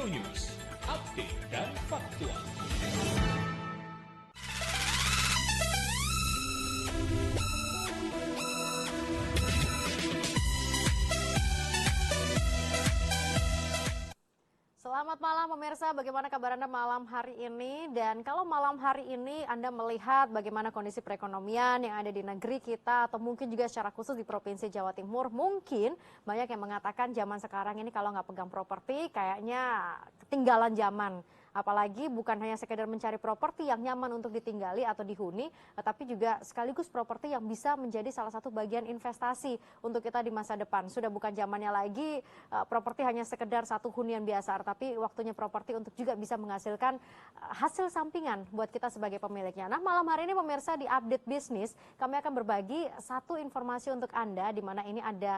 Metro News, update dan faktual. Selamat malam pemirsa, bagaimana kabar Anda malam hari ini? Dan kalau malam hari ini Anda melihat bagaimana kondisi perekonomian yang ada di negeri kita atau mungkin juga secara khusus di Provinsi Jawa Timur, mungkin banyak yang mengatakan zaman sekarang ini kalau nggak pegang properti kayaknya ketinggalan zaman. Apalagi bukan hanya sekedar mencari properti yang nyaman untuk ditinggali atau dihuni, tetapi juga sekaligus properti yang bisa menjadi salah satu bagian investasi untuk kita di masa depan. Sudah bukan zamannya lagi properti hanya sekedar satu hunian biasa, tapi waktunya properti untuk juga bisa menghasilkan hasil sampingan buat kita sebagai pemiliknya. Nah, malam hari ini pemirsa di Update Bisnis, kami akan berbagi satu informasi untuk Anda, di mana ini ada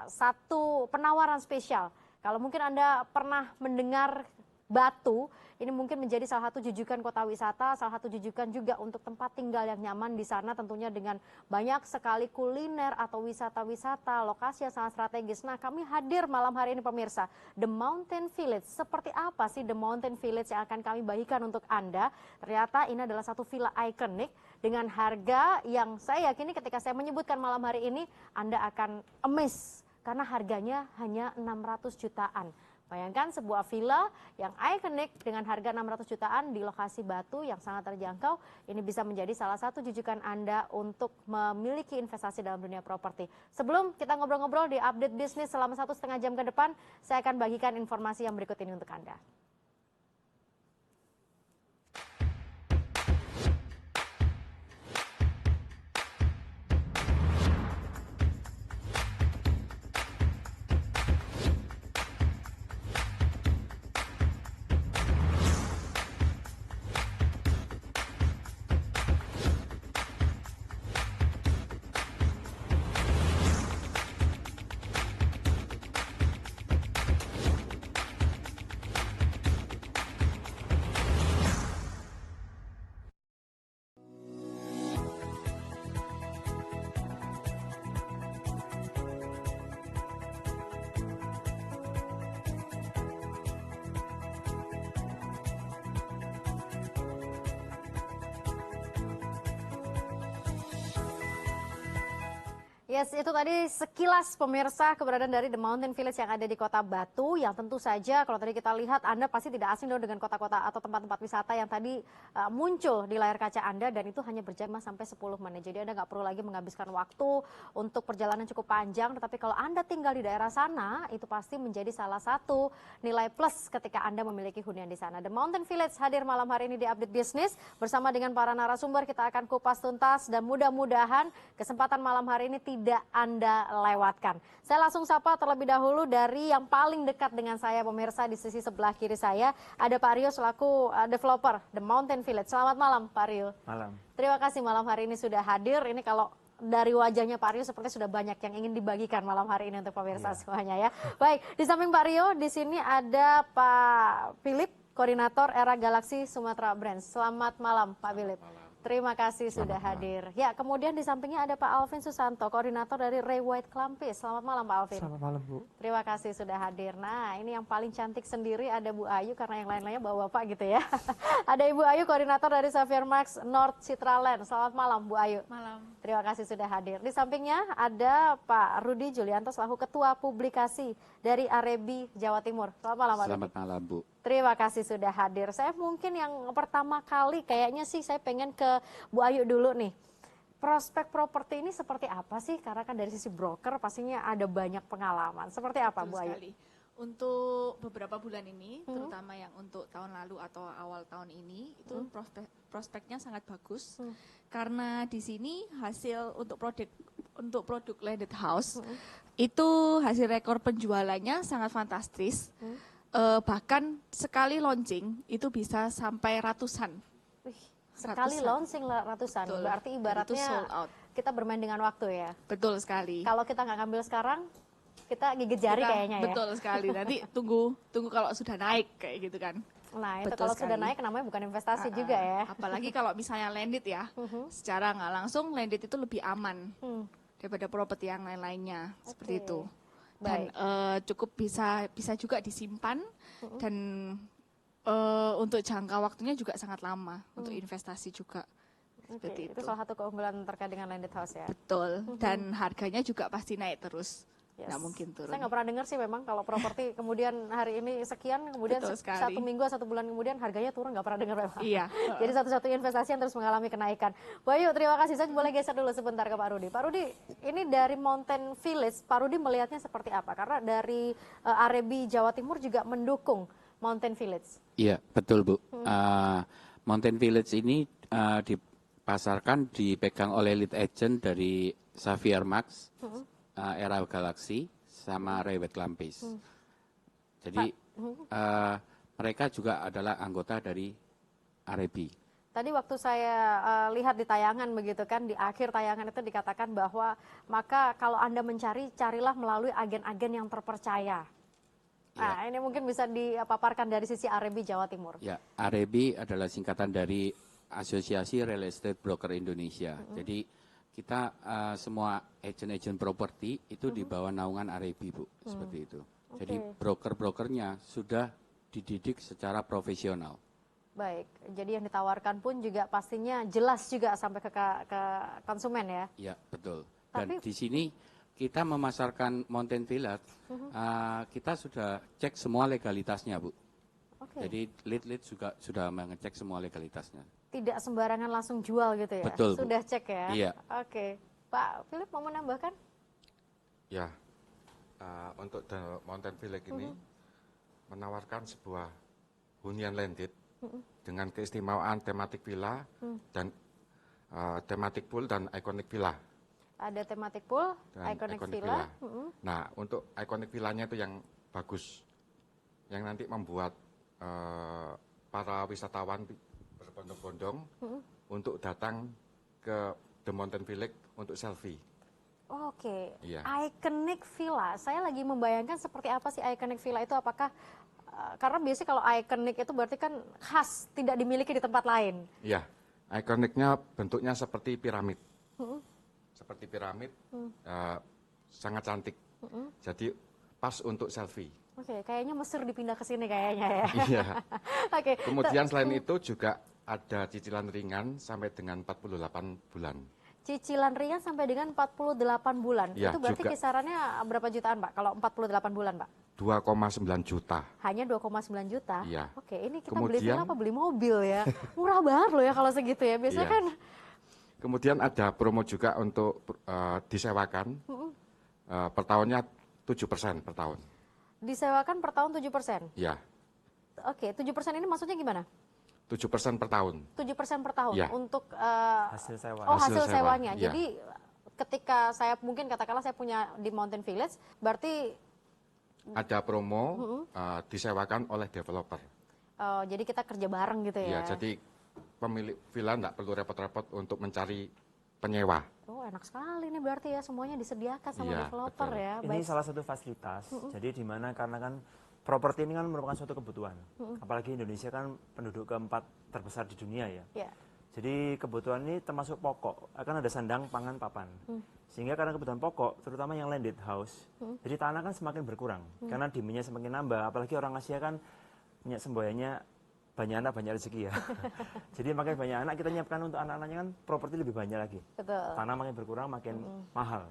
satu penawaran spesial. Kalau mungkin Anda pernah mendengar Batu, ini mungkin menjadi salah satu jujukan kota wisata, salah satu jujukan juga untuk tempat tinggal yang nyaman di sana, tentunya dengan banyak sekali kuliner atau wisata-wisata, lokasi yang sangat strategis. Nah, kami hadir malam hari ini pemirsa, The Mountain Village. Seperti apa sih The Mountain Village yang akan kami bagikan untuk Anda? Ternyata ini adalah satu villa ikonik dengan harga yang saya yakini ketika saya menyebutkan malam hari ini, Anda akan amazed karena harganya hanya 600 jutaan. Bayangkan sebuah villa yang ikonik dengan harga 600 jutaan di lokasi Batu yang sangat terjangkau. Ini bisa menjadi salah satu jujukan Anda untuk memiliki investasi dalam dunia properti. Sebelum kita ngobrol-ngobrol di Update Bisnis selama 1,5 jam ke depan, saya akan bagikan informasi yang berikut ini untuk Anda. Yes, itu tadi sekilas pemirsa keberadaan dari The Mountain Village yang ada di Kota Batu, yang tentu saja kalau tadi kita lihat Anda pasti tidak asing dong dengan kota-kota atau tempat-tempat wisata yang tadi muncul di layar kaca Anda, dan itu hanya berjam sampai 10 menit. Jadi Anda nggak perlu lagi menghabiskan waktu untuk perjalanan cukup panjang, tetapi kalau Anda tinggal di daerah sana, itu pasti menjadi salah satu nilai plus ketika Anda memiliki hunian di sana. The Mountain Village hadir malam hari ini di Update Bisnis bersama dengan para narasumber. Kita akan kupas tuntas dan mudah-mudahan kesempatan malam hari ini tidak Anda lewatkan. Saya langsung sapa terlebih dahulu dari yang paling dekat dengan saya pemirsa, di sisi sebelah kiri saya ada Pak Rio selaku developer The Mountain Village. Selamat malam Pak Rio. Malam. Terima kasih malam hari ini sudah hadir. Ini kalau dari wajahnya Pak Rio seperti sudah banyak yang ingin dibagikan malam hari ini untuk pemirsa semuanya ya. Baik, di samping Pak Rio di sini ada Pak Philip, koordinator Era Galaxy Sumatera Brands. Selamat malam Pak Philip. Terima kasih sudah hadir. Ya, kemudian di sampingnya ada Pak Alvin Susanto, koordinator dari Ray White Klampis. Selamat malam Pak Alvin. Selamat malam Bu. Terima kasih sudah hadir. Nah, ini yang paling cantik sendiri ada Bu Ayu, karena yang lain-lainnya bawa Bapak gitu ya. Ada Ibu Ayu, koordinator dari Xavier Max North Citraland. Selamat malam Bu Ayu. Malam. Terima kasih sudah hadir. Di sampingnya ada Pak Rudi Julianto selaku Ketua Publikasi dari Arebi Jawa Timur. Selamat malam Pak Rudi. Selamat malam Bu. Terima kasih sudah hadir. Saya mungkin yang pertama kali kayaknya sih saya pengen ke Bu Ayu dulu nih. Prospek properti ini seperti apa sih? Karena kan dari sisi broker pastinya ada banyak pengalaman. Seperti apa Bu Ayu? Sekali. Untuk beberapa bulan ini, terutama yang untuk tahun lalu atau awal tahun ini, itu prospeknya sangat bagus. Karena di sini hasil untuk produk landed house itu hasil rekor penjualannya sangat fantastis. Bahkan sekali launching itu bisa sampai ratusan. Sekali launching ratusan, Betul. berarti Itu ibaratnya sold out. kita bermain dengan waktu ya. Betul sekali. Kalau kita nggak ngambil sekarang, kita gigit jari kayaknya ya. Betul sekali. Nanti tunggu kalau sudah naik kayak gitu kan. Nah itu Betul kalau sudah sekali. naik namanya bukan investasi juga ya. Apalagi kalau misalnya landed ya, secara nggak langsung landed itu lebih aman daripada properti yang lain-lainnya seperti itu. dan cukup bisa juga disimpan dan untuk jangka waktunya juga sangat lama untuk investasi juga. Seperti itu salah satu keunggulan terkait dengan landed house ya. Betul, dan harganya juga pasti naik terus. Nggak mungkin turun. Saya nggak pernah dengar sih memang kalau properti kemudian hari ini sekian, kemudian satu minggu, 1 bulan kemudian harganya turun, nggak pernah dengar memang. Iya. Jadi satu-satunya investasi yang terus mengalami kenaikan. Bayu, terima kasih. Saya boleh geser dulu sebentar ke Pak Rudi. Pak Rudi, ini dari Mountain Village, Pak Rudi melihatnya seperti apa? Karena dari Arebi Jawa Timur juga mendukung Mountain Village. Iya, betul Bu. Mountain Village ini dipasarkan, dipegang oleh lead agent dari Xavier Max, Era Galaxy, sama Rewet Lampis. Jadi mereka juga adalah anggota dari Arebi. Tadi waktu saya lihat di tayangan begitu kan, di akhir tayangan itu dikatakan bahwa maka kalau Anda mencari, carilah melalui agen-agen yang terpercaya. Nah, ini mungkin bisa dipaparkan dari sisi Arebi Jawa Timur. Ya, Arebi adalah singkatan dari Asosiasi Real Estate Broker Indonesia. Jadi kita semua agent-agent properti itu di bawah naungan Arebi, Bu, seperti itu. Jadi broker-brokernya sudah dididik secara profesional. Baik, jadi yang ditawarkan pun juga pastinya jelas juga sampai ke konsumen ya? Iya, betul. Dan di sini kita memasarkan Mountain Village, kita sudah cek semua legalitasnya, Bu. Jadi lead juga sudah mengecek semua legalitasnya. Tidak sembarangan langsung jual gitu ya? Betul, sudah cek ya? Iya. Oke. Pak Philip mau menambahkan? Ya, untuk The Mountain Village ini menawarkan sebuah hunian landed dengan keistimewaan tematik villa dan tematik pool dan iconic villa. Ada tematik pool, iconic villa. Nah, untuk iconic villanya itu yang bagus, yang nanti membuat para wisatawan berbondong-bondong untuk datang ke The Mountain Village untuk selfie. Oke, iconic villa. Saya lagi membayangkan seperti apa sih iconic villa itu? Apakah karena biasanya kalau iconic itu berarti kan khas, tidak dimiliki di tempat lain. Iya, iconicnya bentuknya seperti piramid. Seperti piramid, sangat cantik. Jadi pas untuk selfie. Oke, kayaknya Mesir dipindah ke sini kayaknya ya. Iya. Oke. Kemudian selain itu juga ada cicilan ringan sampai dengan 48 bulan. Cicilan ringan sampai dengan 48 bulan. Ya, itu berarti juga. Kisarannya berapa jutaan, Pak? Kalau 48 bulan, Pak? 2,9 juta. Hanya 2,9 juta? Iya. Oke, ini kita beli villa apa beli mobil ya? Murah banget loh ya kalau segitu ya. Biasanya kan. Kemudian ada promo juga untuk disewakan. Per tahunnya 7% per tahun. Disewakan per tahun 7%? Iya. Oke, 7% ini maksudnya gimana? 7% per tahun. 7% per tahun ya. untuk hasil sewa. Oh, hasil sewanya. Ya. Jadi ketika saya mungkin katakanlah saya punya di Mountain Village, berarti ada promo disewakan oleh developer. Jadi kita kerja bareng gitu ya. Iya, jadi pemilik villa enggak perlu repot-repot untuk mencari penyewa. Oh, enak sekali nih berarti ya, semuanya disediakan sama developer betul. ya. Ini salah satu fasilitas. Jadi di mana karena kan properti ini kan merupakan suatu kebutuhan. Apalagi Indonesia kan penduduk keempat terbesar di dunia ya. Jadi kebutuhan ini termasuk pokok. Akan ada sandang, pangan, papan. Sehingga karena kebutuhan pokok, terutama yang landed house, jadi tanah kan semakin berkurang. Karena demand-nya semakin nambah. Apalagi orang Asia kan punya semboyannya banyak anak, banyak rezeki ya. Jadi makin banyak anak, kita nyiapkan untuk anak-anaknya kan properti lebih banyak lagi. Betul. Tanah makin berkurang, makin mahal.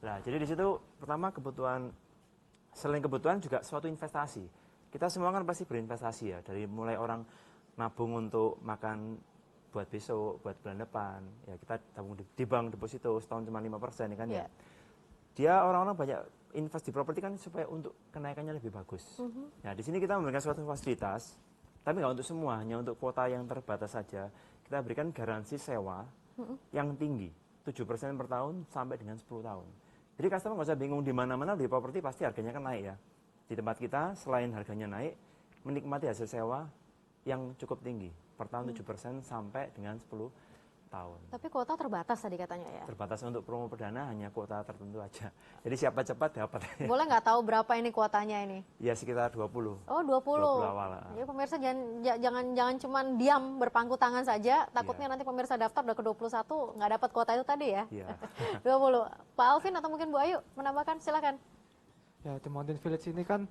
Nah, jadi di situ pertama kebutuhan, selain kebutuhan juga suatu investasi. Kita semua kan pasti berinvestasi ya, dari mulai orang nabung untuk makan buat besok, buat bulan depan. Ya kita tabung di bank deposito setahun cuma 5% ya kan ya. Dia orang-orang banyak invest di properti kan supaya untuk kenaikannya lebih bagus. Nah, di sini kita memberikan suatu fasilitas. Tapi nggak untuk semua, hanya untuk kuota yang terbatas saja. Kita berikan garansi sewa yang tinggi, 7% per tahun sampai dengan 10 tahun. Jadi customer nggak usah bingung di mana-mana di properti pasti harganya kan naik ya. Di tempat kita selain harganya naik, menikmati hasil sewa yang cukup tinggi. Per tahun 7% sampai dengan 10 tahun. Tapi kuota terbatas tadi katanya ya? Terbatas untuk promo perdana hanya kuota tertentu aja. Jadi siapa cepat dapat. Boleh nggak tahu berapa ini kuotanya ini? Ya sekitar 20. Oh 20. 20 awal. Ya pemirsa jangan cuma diam berpangku tangan saja. Takutnya nanti pemirsa daftar udah ke 21 nggak dapat kuota itu tadi ya. Iya. 20. Pak Alvin atau mungkin Bu Ayu menambahkan, silakan. Ya, The Mountain Village ini kan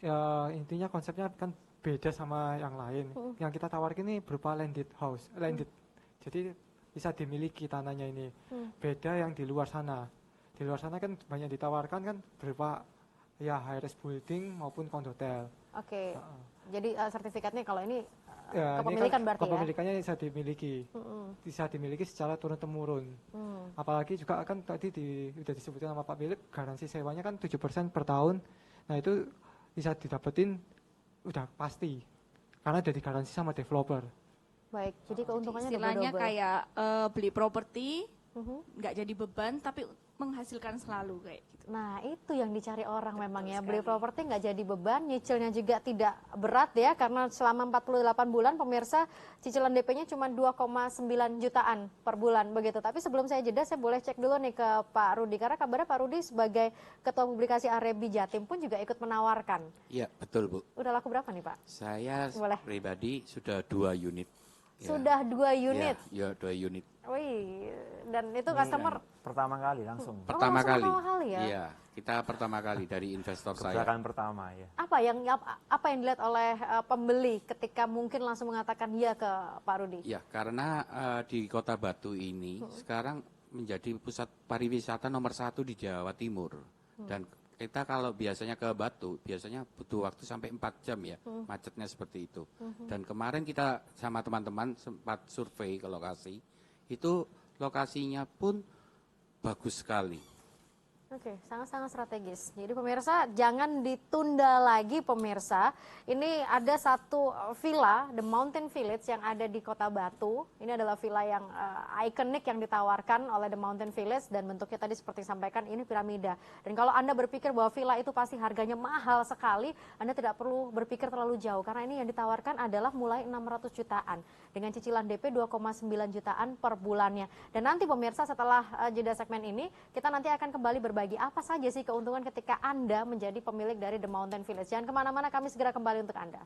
ya, intinya konsepnya kan beda sama yang lain. Yang kita tawarkan ini berupa landed house, landed. Jadi bisa dimiliki tanahnya ini. Beda yang di luar sana. Di luar sana kan banyak ditawarkan kan berupa ya high-rise building maupun kondotel. Oke. Jadi sertifikatnya kalau ini Ya, kepemilikan ini kan berarti ya? kepemilikannya bisa dimiliki secara turun temurun. Apalagi juga kan tadi sudah disebutkan sama Pak Philip, garansi sewanya kan 7% per tahun. Nah itu bisa didapetin udah pasti karena udah digaransi sama developer. Baik, jadi keuntungannya Istilahnya double-double. kayak beli properti nggak jadi beban tapi menghasilkan selalu kayak gitu. Nah, itu yang dicari orang memang ya. Beli sekali. properti nggak jadi beban, nyicilnya juga tidak berat ya, karena selama 48 bulan pemirsa cicilan DP-nya cuma 2,9 jutaan per bulan begitu. Tapi sebelum saya jeda, saya boleh cek dulu nih ke Pak Rudi, karena kabarnya Pak Rudi sebagai Ketua Publikasi Arebi Jatim pun juga ikut menawarkan. Iya, betul Bu. Udah laku berapa nih Pak? Saya Boleh. pribadi sudah 2 unit. Ya. Sudah 2 unit. Ya, 2 unit. Wih, dan itu Ini customer yang pertama kali langsung. Pertama langsung kali. pertama kali ya? Iya, kita pertama kali dari investor saya. Kebijakan pertama ya. apa yang dilihat oleh pembeli ketika mungkin langsung mengatakan iya ke Pak Rudi? Ya, karena di Kota Batu ini sekarang menjadi pusat pariwisata nomor 1 di Jawa Timur. Dan kita kalau biasanya ke Batu, biasanya butuh waktu sampai 4 jam ya, macetnya seperti itu. Dan kemarin kita sama teman-teman sempat survei ke lokasi, itu lokasinya pun bagus sekali. Oke, sangat-sangat strategis. Jadi pemirsa, jangan ditunda lagi pemirsa. Ini ada satu villa, The Mountain Village yang ada di Kota Batu. Ini adalah villa yang ikonik yang ditawarkan oleh The Mountain Village dan bentuknya tadi seperti disampaikan ini piramida. Dan kalau Anda berpikir bahwa villa itu pasti harganya mahal sekali, Anda tidak perlu berpikir terlalu jauh karena ini yang ditawarkan adalah mulai 600 jutaan dengan cicilan DP 2,9 jutaan per bulannya. Dan nanti pemirsa setelah jeda segmen ini, kita nanti akan kembali berbagi apa saja sih keuntungan ketika Anda menjadi pemilik dari The Mountain Village. Jangan kemana-mana, kami segera kembali untuk Anda.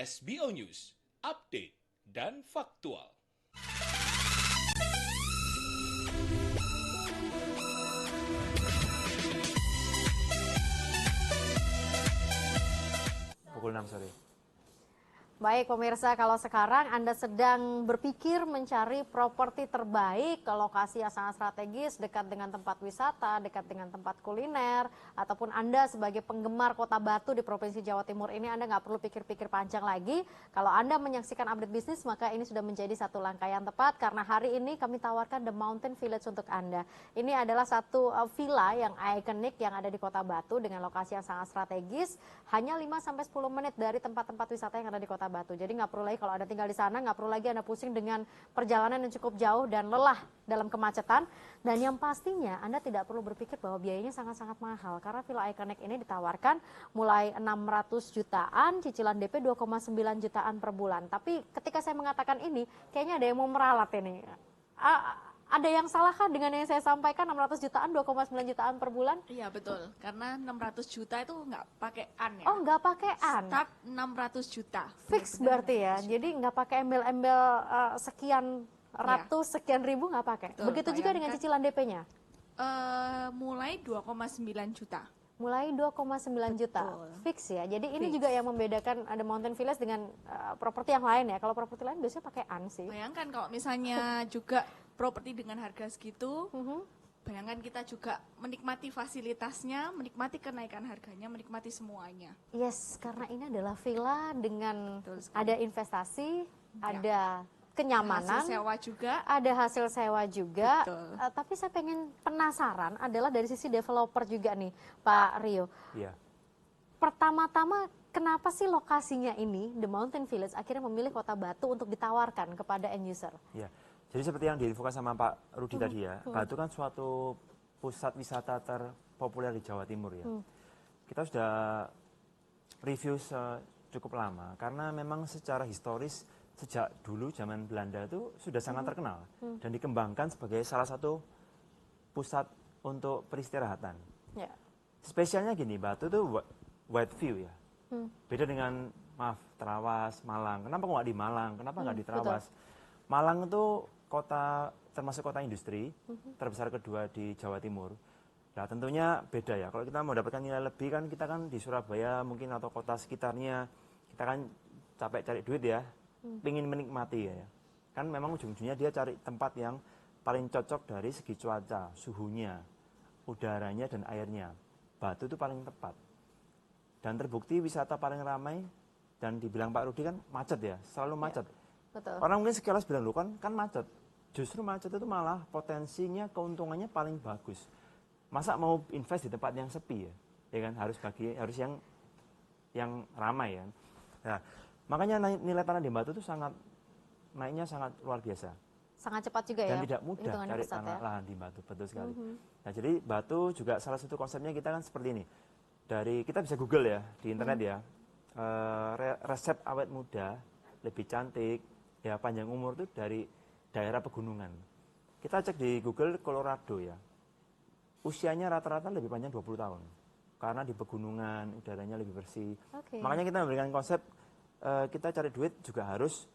SBO News, update dan faktual. Pukul 6 sore. Baik pemirsa, kalau sekarang Anda sedang berpikir mencari properti terbaik ke lokasi yang sangat strategis, dekat dengan tempat wisata, dekat dengan tempat kuliner, ataupun Anda sebagai penggemar Kota Batu di Provinsi Jawa Timur ini, Anda nggak perlu pikir-pikir panjang lagi. Kalau Anda menyaksikan update bisnis, maka ini sudah menjadi satu langkah yang tepat, karena hari ini kami tawarkan The Mountain Village untuk Anda. Ini adalah satu villa yang ikonik yang ada di Kota Batu dengan lokasi yang sangat strategis, hanya 5-10 menit dari tempat-tempat wisata yang ada di Kota Batu. Jadi nggak perlu lagi kalau Anda tinggal di sana, nggak perlu lagi Anda pusing dengan perjalanan yang cukup jauh dan lelah dalam kemacetan. Dan yang pastinya Anda tidak perlu berpikir bahwa biayanya sangat-sangat mahal, karena villa ikonik ini ditawarkan mulai 600 jutaan, cicilan DP 2,9 jutaan per bulan. Tapi ketika saya mengatakan ini, kayaknya ada yang mau meralat ini. Ada yang salahkah dengan yang saya sampaikan 600 jutaan, 2,9 jutaan per bulan? Iya betul, karena 600 juta itu nggak pakai an ya. Oh, nggak pakai an. Start 600 juta. Fix Benar-benar berarti ya. 600 juta. Jadi nggak pakai embel-embel sekian ratus, sekian ribu nggak pakai. Betul, Begitu juga dengan bayangkan. cicilan DP-nya. Mulai 2,9 juta. Mulai 2,9 juta. Betul. Fix ya. Jadi ini Fix. juga yang membedakan ada Mountain Villas dengan properti yang lain ya. Kalau properti lain biasanya pakai an sih. Bayangkan kalau misalnya juga properti dengan harga segitu, Mhm. bayangkan kita juga menikmati fasilitasnya, menikmati kenaikan harganya, menikmati semuanya. Yes, karena ini adalah villa dengan Betul sekali. ada investasi, Ya. ada kenyamanan, Hasil sewa juga. ada hasil sewa juga. Betul. Tapi saya pengen penasaran adalah dari sisi developer juga nih, Pak Rio. Iya. Pertama-tama, kenapa sih lokasinya ini, The Mountain Village, akhirnya memilih Kota Batu untuk ditawarkan kepada end user? Iya. Jadi seperti yang diinfokan sama Pak Rudi tadi ya, Batu kan suatu pusat wisata terpopuler di Jawa Timur ya. Kita sudah review cukup lama karena memang secara historis sejak dulu zaman Belanda itu sudah sangat terkenal dan dikembangkan sebagai salah satu pusat untuk peristirahatan. Ya. Spesialnya gini, Batu itu wide view ya. Beda dengan maaf Terawas, Malang. Kenapa kok nggak di Malang? Kenapa nggak di Terawas? Malang itu kota termasuk kota industri terbesar kedua di Jawa Timur. Nah tentunya beda ya. Kalau kita mau dapatkan nilai lebih kan kita kan di Surabaya mungkin atau kota sekitarnya kita kan capek cari duit ya, pengen menikmati ya. Kan memang ujung-ujungnya dia cari tempat yang paling cocok dari segi cuaca, suhunya, udaranya dan airnya. Batu itu paling tepat. Dan terbukti wisata paling ramai dan dibilang Pak Rudi kan macet ya, selalu macet. Betul. Orang mungkin sekilas bilang, lu kan macet. Justru macet itu malah potensinya, keuntungannya paling bagus. Masa mau invest di tempat yang sepi ya? Ya kan harus yang ramai ya. Nah, makanya nilai tanah di Batu itu naiknya sangat luar biasa. Sangat cepat juga Dan ya. tidak mudah hitungannya cari pesat tanah ya. lahan di Batu, betul sekali. Nah, jadi Batu juga salah satu konsepnya kita kan seperti ini. Kita bisa Google ya di internet ya. Resep awet muda, lebih cantik, ya panjang umur itu dari daerah pegunungan. Kita cek di Google Colorado ya. Usianya rata-rata lebih panjang 20 tahun. Karena di pegunungan, udaranya lebih bersih. Oke. Makanya kita memberikan konsep kita cari duit juga harus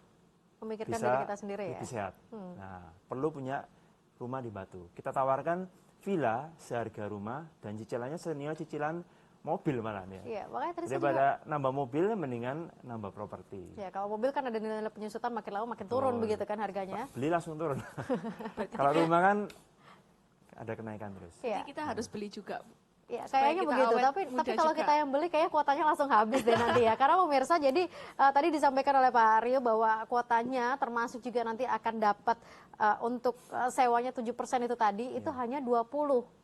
Memikirkan bisa diri kita sendiri ya. lebih sehat. Nah, perlu punya rumah di Batu. Kita tawarkan villa seharga rumah dan cicilannya senilai cicilan mobil malah ya. Iya, makanya tadi saya juga, Daripada nambah mobil mendingan nambah properti. ya kalau mobil kan ada nilai penyusutan makin lama makin turun Oh, begitu kan harganya. Beli langsung turun. Kalau rumah kan ada kenaikan terus. Iya. Jadi kita harus beli juga. Ya, Supaya kayaknya kita begitu. awet Tapi muda kalau juga. kita yang beli kayaknya kuotanya langsung habis deh nanti ya. Karena pemirsa, jadi tadi disampaikan oleh Pak Rio bahwa kuotanya termasuk juga nanti akan dapat untuk sewanya 7% itu tadi itu hanya 20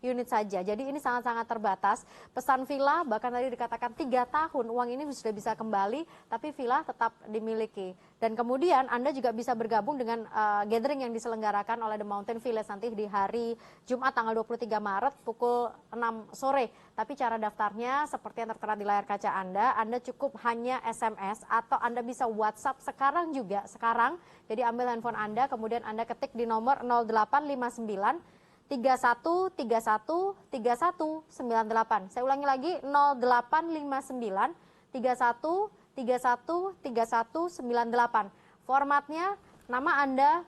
unit saja. Jadi ini sangat-sangat terbatas. Pesan villa bahkan tadi dikatakan 3 tahun uang ini sudah bisa kembali, tapi villa tetap dimiliki. Dan kemudian Anda juga bisa bergabung dengan gathering yang diselenggarakan oleh The Mountain Village nanti di hari Jumat tanggal 23 Maret pukul 6 sore. Tapi cara daftarnya seperti yang tertera di layar kaca Anda cukup hanya SMS atau Anda bisa WhatsApp sekarang juga, sekarang. Jadi ambil handphone Anda, kemudian Anda ketik di nomor 0859 31 31 31 98. Saya ulangi lagi 0859 31 31 31 98. Formatnya nama Anda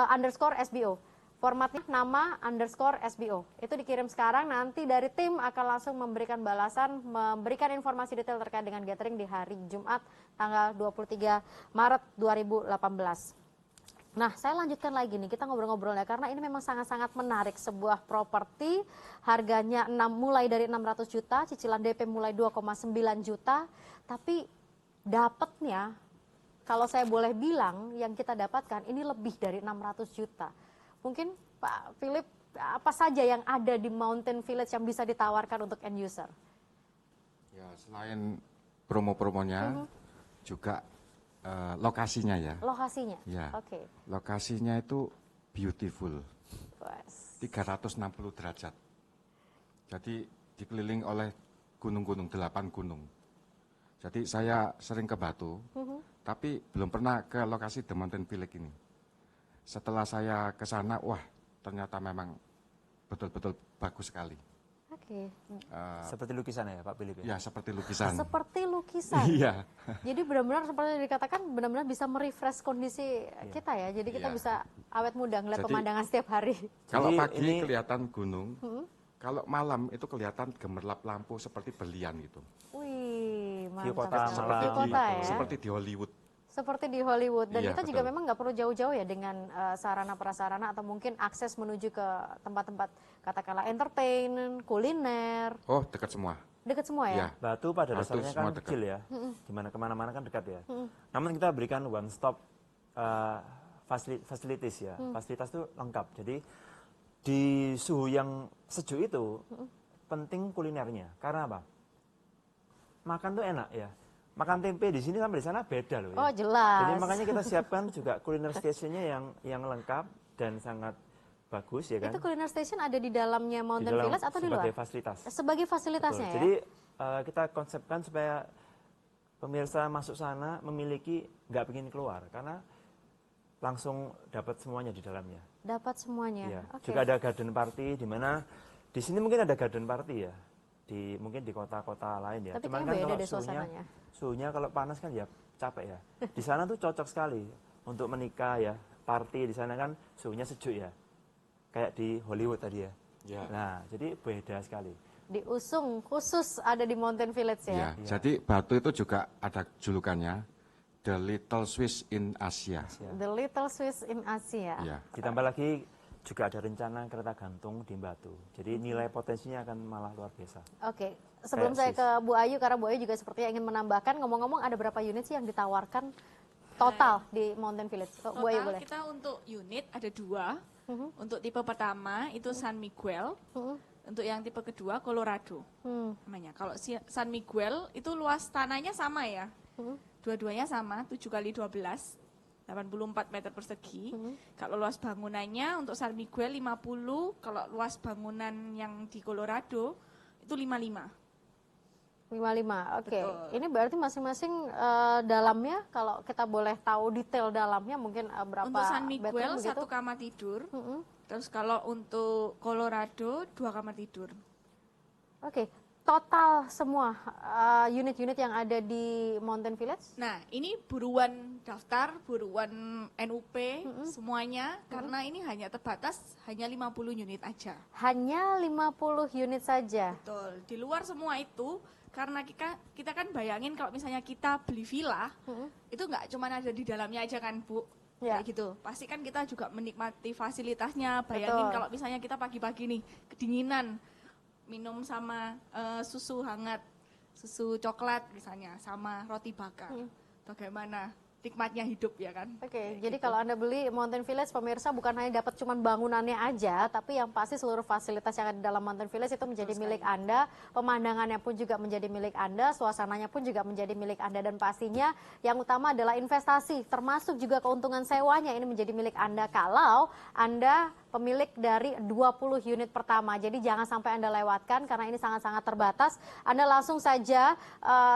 underscore SBO. Formatnya nama underscore SBO. Itu dikirim sekarang, nanti dari tim akan langsung memberikan balasan, memberikan informasi detail terkait dengan gathering di hari Jumat tanggal 23 Maret 2018. Nah, saya lanjutkan lagi nih, kita ngobrol-ngobrolnya karena ini memang sangat-sangat menarik. Sebuah properti harganya mulai dari 600 juta, cicilan DP mulai 2,9 juta, tapi dapatnya kalau saya boleh bilang yang kita dapatkan ini lebih dari 600 juta. Mungkin Pak Philip, apa saja yang ada di Mountain Village yang bisa ditawarkan untuk end user? Ya, selain promo-promonya, juga lokasinya ya. Lokasinya? Ya. Oke. Lokasinya itu beautiful, Wes. 360 derajat. Jadi dikeliling oleh gunung-gunung, 8 gunung. Jadi saya sering ke Batu, tapi belum pernah ke lokasi The Mountain Village ini. setelah saya ke sana, wah ternyata memang betul-betul bagus sekali. Oke. Seperti lukisan ya Pak Philip ya? Ya seperti lukisan. Seperti lukisan. Iya. Jadi benar-benar seperti yang dikatakan benar-benar bisa merefresh kondisi kita ya. Jadi kita Iya. bisa awet muda ngeliat Jadi- pemandangan setiap hari. Kalau Jadi pagi ini- kelihatan gunung, kalau malam itu kelihatan gemerlap lampu seperti berlian gitu. Wih, View mantap kota sekali. Seperti View di, kota ya. seperti di Hollywood. Seperti di Hollywood. Dan Iya, kita juga betul. memang nggak perlu jauh-jauh ya dengan sarana prasarana atau mungkin akses menuju ke tempat-tempat katakanlah entertain, kuliner, Oh dekat semua. dekat semua ya. Iya. Batu pada Batu dasarnya semua kan dekat. kecil ya, gimana kemana-mana kan dekat ya. Namun kita berikan one stop facilities ya, fasilitas itu lengkap. Jadi di suhu yang sejuk itu penting kulinernya. Karena apa? Makan tuh enak ya. Makan tempe di sini sama di sana beda loh ya. Oh jelas. Jadi makanya kita siapkan juga kuliner stationnya yang lengkap dan sangat bagus ya kan. Itu kuliner station ada di dalamnya Di Mountain dalam Village atau di sebagai luar? fasilitas. Sebagai fasilitasnya Betul. ya. Jadi kita konsepkan supaya pemirsa masuk sana memiliki nggak ingin keluar karena langsung dapat semuanya di dalamnya. Dapat semuanya. Iya. Oke. Juga ada garden party di mana di sini mungkin ada garden party ya. Mungkin di kota-kota lain ya. Tapi Cuman kayaknya beda kalau deh suasananya. suhunya kalau panas kan ya capek ya. Di sana tuh cocok sekali untuk menikah ya. Party di sana kan suhunya sejuk ya. Kayak di Hollywood tadi ya. Ya. Nah, jadi beda sekali. Diusung khusus ada di Mountain Village ya. Ya. Jadi Batu itu juga ada julukannya The Little Swiss in Asia. The Little Swiss in Asia. Ya. Ditambah lagi juga ada rencana kereta gantung di Batu. Jadi nilai potensinya akan malah luar biasa. Oke, sebelum saya Kayak ke Bu Ayu, karena Bu Ayu juga sepertinya ingin menambahkan, ngomong-ngomong ada berapa unit sih yang ditawarkan total di Mountain Village? Oh, Bu Ayu Total boleh. kita untuk unit ada 2. Untuk tipe pertama itu San Miguel. Untuk yang tipe kedua Colorado namanya. Kalau San Miguel itu luas tanahnya sama ya. Dua-duanya sama, 7 kali 12. 84 meter persegi. Kalau luas bangunannya untuk San Miguel 50, kalau luas bangunan yang di Colorado itu 55. 55, oke. Betul. Ini berarti masing-masing dalamnya, kalau kita boleh tahu detail dalamnya mungkin berapa Untuk San bedroom Miguel begitu? 1 kamar tidur. Terus kalau untuk Colorado 2 kamar tidur. Oke, total semua unit-unit yang ada di Mountain Village? Nah, ini buruan daftar, buruan NUP semuanya karena ini hanya terbatas hanya 50 unit aja. Hanya 50 unit saja. Betul. Di luar semua itu karena kita kan bayangin kalau misalnya kita beli villa, itu nggak cuma ada di dalamnya aja kan, Bu. Ya. Kayak gitu. Pasti kan kita juga menikmati fasilitasnya. Bayangin Betul. kalau misalnya kita pagi-pagi nih kedinginan minum sama susu hangat, susu coklat misalnya sama roti bakar. Bagaimana nikmatnya hidup ya kan? Oke, Kayak jadi gitu. kalau Anda beli Mountain Village, pemirsa bukan hanya dapat cuman bangunannya aja, tapi yang pasti seluruh fasilitas yang ada di dalam Mountain Village itu menjadi milik Anda, pemandangannya pun juga menjadi milik Anda, suasananya pun juga menjadi milik Anda, dan pastinya yang utama adalah investasi, termasuk juga keuntungan sewanya ini menjadi milik Anda kalau Anda pemilik dari 20 unit pertama. Jadi jangan sampai Anda lewatkan karena ini sangat-sangat terbatas. Anda langsung saja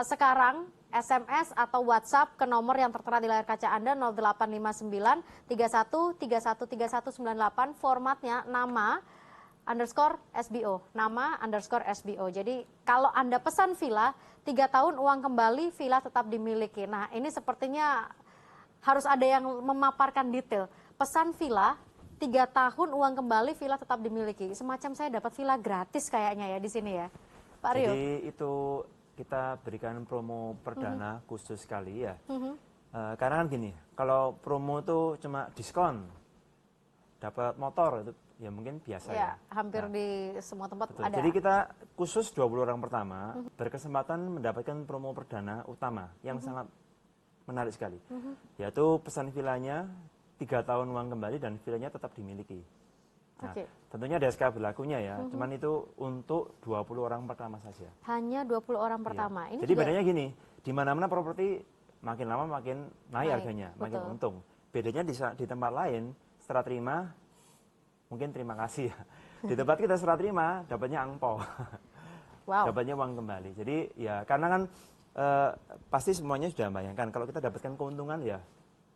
sekarang SMS atau WhatsApp ke nomor yang tertera di layar kaca Anda 0859 31 31 3198, formatnya nama underscore SBO, nama underscore SBO. Jadi kalau Anda pesan villa 3 tahun uang kembali, villa tetap dimiliki. Nah ini sepertinya harus ada yang memaparkan detail. Pesan villa 3 tahun uang kembali, villa tetap dimiliki. Semacam saya dapat villa gratis kayaknya ya di sini ya, Pak Rio. Jadi itu kita berikan promo perdana khusus sekali ya. Karena kan gini, kalau promo itu cuma diskon, dapat motor itu ya mungkin biasa ya. Hampir di semua tempat Betul. ada. Jadi kita khusus 20 orang pertama berkesempatan mendapatkan promo perdana utama yang sangat menarik sekali. Yaitu pesan villanya 3 tahun uang kembali dan villanya tetap dimiliki. Nah, Oke. tentunya ada SK berlakunya ya, cuman itu untuk 20 orang pertama saja. Hanya 20 orang Iya. pertama. Ini Jadi juga bedanya gini, di mana-mana properti makin lama makin naik Naik, harganya, makin betul. untung. Bedanya di tempat lain, setelah terima, mungkin terima kasih ya. Di tempat kita setelah terima, dapatnya angpau, wow. dapatnya uang kembali. Jadi ya karena kan pasti semuanya sudah bayangkan, kalau kita dapatkan keuntungan ya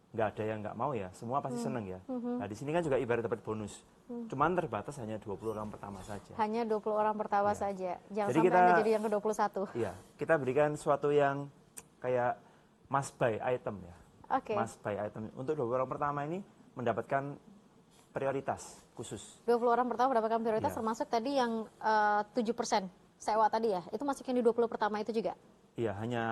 nggak ada yang nggak mau ya, semua pasti seneng ya. Nah di sini kan juga ibarat dapat bonus, cuman terbatas hanya 20 orang pertama saja. Hanya 20 orang pertama saja. Jangan Jadi sampai kita- Anda jadi yang ke-21. Iya, kita berikan suatu yang kayak must buy item ya. Oke. Must buy item untuk 20 orang pertama ini mendapatkan prioritas khusus. 20 orang pertama mendapatkan prioritas Iya. termasuk tadi yang 7% sewa tadi ya. Itu masuk yang di 20 pertama itu juga. Iya, hanya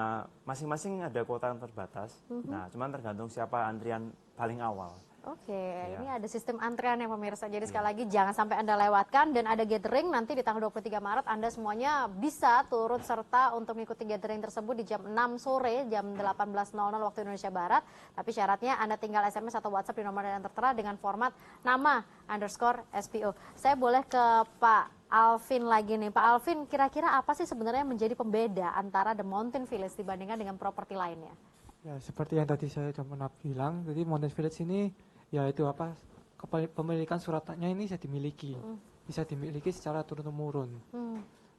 masing-masing ada kuota yang terbatas. Nah, cuman tergantung siapa antrian paling awal. Oke, Iya. ini ada sistem antrean ya pemirsa. Jadi sekali lagi jangan sampai Anda lewatkan dan ada gathering nanti di tanggal 23 Maret Anda semuanya bisa turut serta untuk mengikuti gathering tersebut di jam 6 sore, jam 18.00 waktu Indonesia Barat. Tapi syaratnya Anda tinggal SMS atau WhatsApp di nomor yang tertera dengan format nama _SPO. Saya boleh ke Pak Alvin lagi nih. Pak Alvin, kira-kira apa sih sebenarnya yang menjadi pembeda antara The Mountain Village dibandingkan dengan properti lainnya? Ya, seperti yang tadi saya coba bilang, jadi Mountain Village ini ya itu apa, kepemilikan suratnya ini bisa dimiliki secara turun-temurun.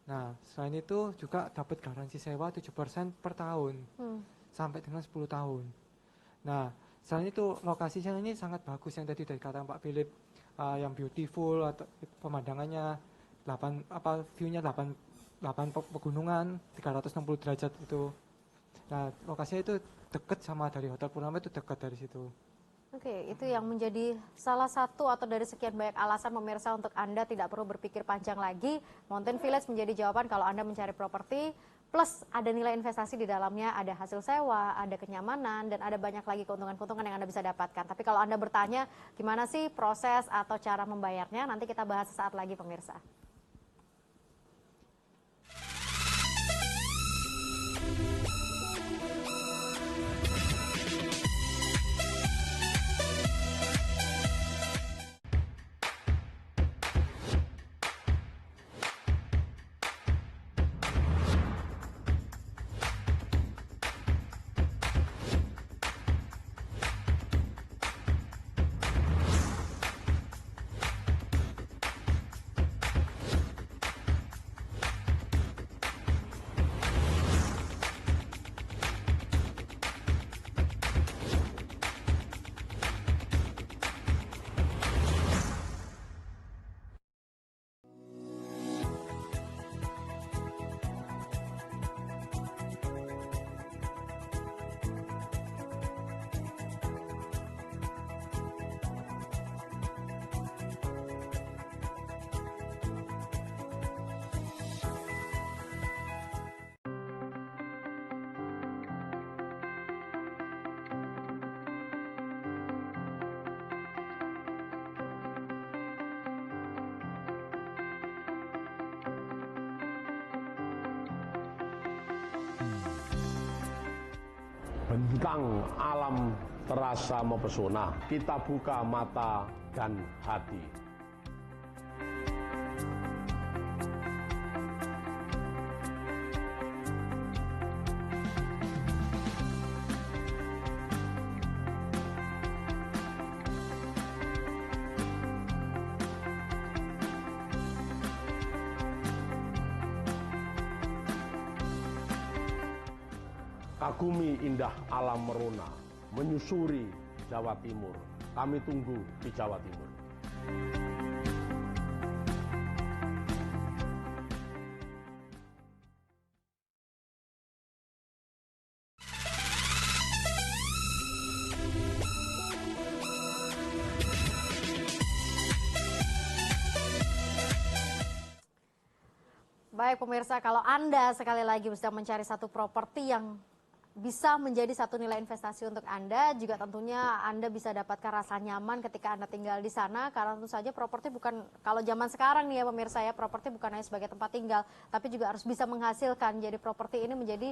Nah, selain itu juga dapat garansi sewa 7% per tahun sampai dengan 10 tahun. Nah, selain itu lokasinya ini sangat bagus yang tadi dari kata Pak Philip, yang beautiful atau pemandangannya 8 view-nya 8 pegunungan 360 derajat itu. Nah, lokasinya itu dekat sama dari Hotel Purnama, itu dekat dari situ. Oke, itu yang menjadi salah satu atau dari sekian banyak alasan pemirsa untuk Anda tidak perlu berpikir panjang lagi. Mountain Village menjadi jawaban kalau Anda mencari properti, plus ada nilai investasi di dalamnya, ada hasil sewa, ada kenyamanan, dan ada banyak lagi keuntungan-keuntungan yang Anda bisa dapatkan. Tapi kalau Anda bertanya, gimana sih proses atau cara membayarnya, nanti kita bahas sesaat lagi pemirsa. Bentang alam terasa mempesona, kita buka mata dan hati. Kagumi indah alam merona, menyusuri Jawa Timur. Kami tunggu di Jawa Timur. Baik pemirsa, kalau Anda sekali lagi sedang mencari satu properti yang bisa menjadi satu nilai investasi untuk Anda, juga tentunya Anda bisa dapatkan rasa nyaman ketika Anda tinggal di sana, karena tentu saja properti bukan, kalau zaman sekarang nih ya pemirsa ya, properti bukan hanya sebagai tempat tinggal, tapi juga harus bisa menghasilkan. Jadi properti ini menjadi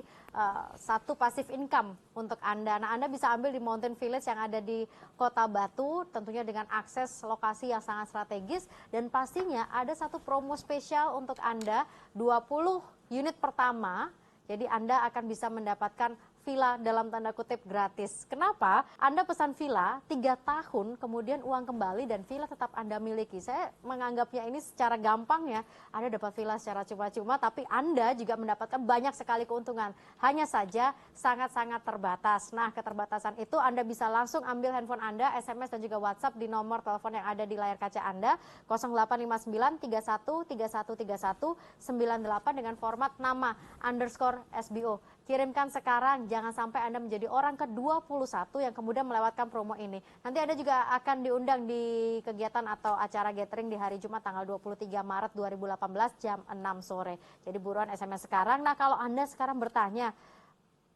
satu passive income untuk Anda. Nah, Anda bisa ambil di Mountain Village yang ada di Kota Batu, tentunya dengan akses lokasi yang sangat strategis, dan pastinya ada satu promo spesial untuk Anda, 20 unit pertama. Jadi Anda akan bisa mendapatkan villa dalam tanda kutip gratis. Kenapa? Anda pesan villa 3 tahun, kemudian uang kembali dan villa tetap Anda miliki. Saya menganggapnya ini secara gampang ya, Anda dapat villa secara cuma-cuma, tapi Anda juga mendapatkan banyak sekali keuntungan. Hanya saja sangat-sangat terbatas. Nah, keterbatasan itu Anda bisa langsung ambil handphone Anda, SMS dan juga WhatsApp di nomor telepon yang ada di layar kaca Anda, 0859 31 31 31 98 dengan format nama _SBO. Kirimkan sekarang, jangan sampai Anda menjadi orang ke-21 yang kemudian melewatkan promo ini. Nanti Anda juga akan diundang di kegiatan atau acara gathering di hari Jumat tanggal 23 Maret 2018 jam 6 sore. Jadi buruan SMS sekarang. Nah, kalau Anda sekarang bertanya,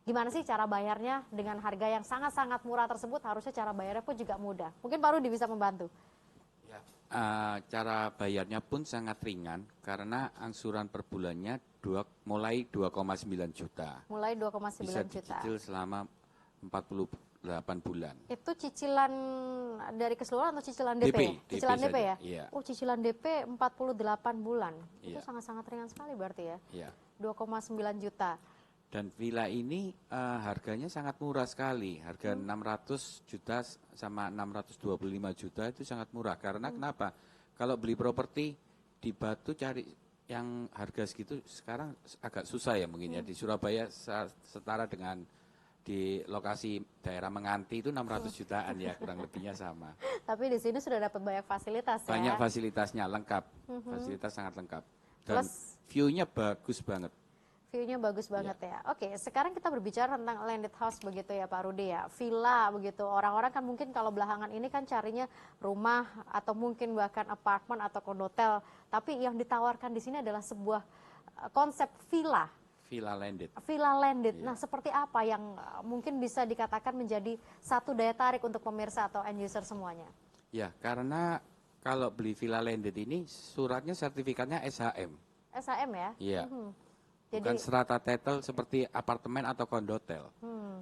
gimana sih cara bayarnya dengan harga yang sangat-sangat murah tersebut, harusnya cara bayarnya pun juga mudah. Mungkin Pak Rudi bisa membantu. Cara bayarnya pun sangat ringan karena angsuran per bulannya mulai 2,9 juta. Mulai 2,9 Bisa juta. dicicil selama 48 bulan. Itu cicilan dari keseluruhan atau cicilan DP? DP, Cicilan DP DP ya? iya. Oh, cicilan DP 48 bulan. Itu Iya. sangat-sangat ringan sekali berarti ya. Iya. 2,9 juta. Dan villa ini harganya sangat murah sekali. Harga 600 juta sama 625 juta itu sangat murah. Karena kenapa? Kalau beli properti di Batu cari yang harga segitu sekarang agak susah ya mungkin ya. Di Surabaya setara dengan di lokasi daerah Menganti itu 600 jutaan ya, kurang lebihnya sama. Tapi di sini sudah dapat banyak fasilitas ya. Banyak fasilitasnya lengkap. Fasilitas sangat lengkap. Dan Plus view-nya bagus banget. view-nya bagus banget ya. Oke, sekarang kita berbicara tentang landed house begitu ya Pak Rudi ya. Villa begitu. Orang-orang kan mungkin kalau belakangan ini kan carinya rumah atau mungkin bahkan apartemen atau kondotel. Tapi yang ditawarkan di sini adalah sebuah konsep villa. Villa landed. Villa landed. Nah, seperti apa yang mungkin bisa dikatakan menjadi satu daya tarik untuk pemirsa atau end user semuanya? Ya, karena kalau beli villa landed ini suratnya sertifikatnya SHM. SHM ya? Iya. Jadi Bukan serata title seperti apartemen atau kondotel.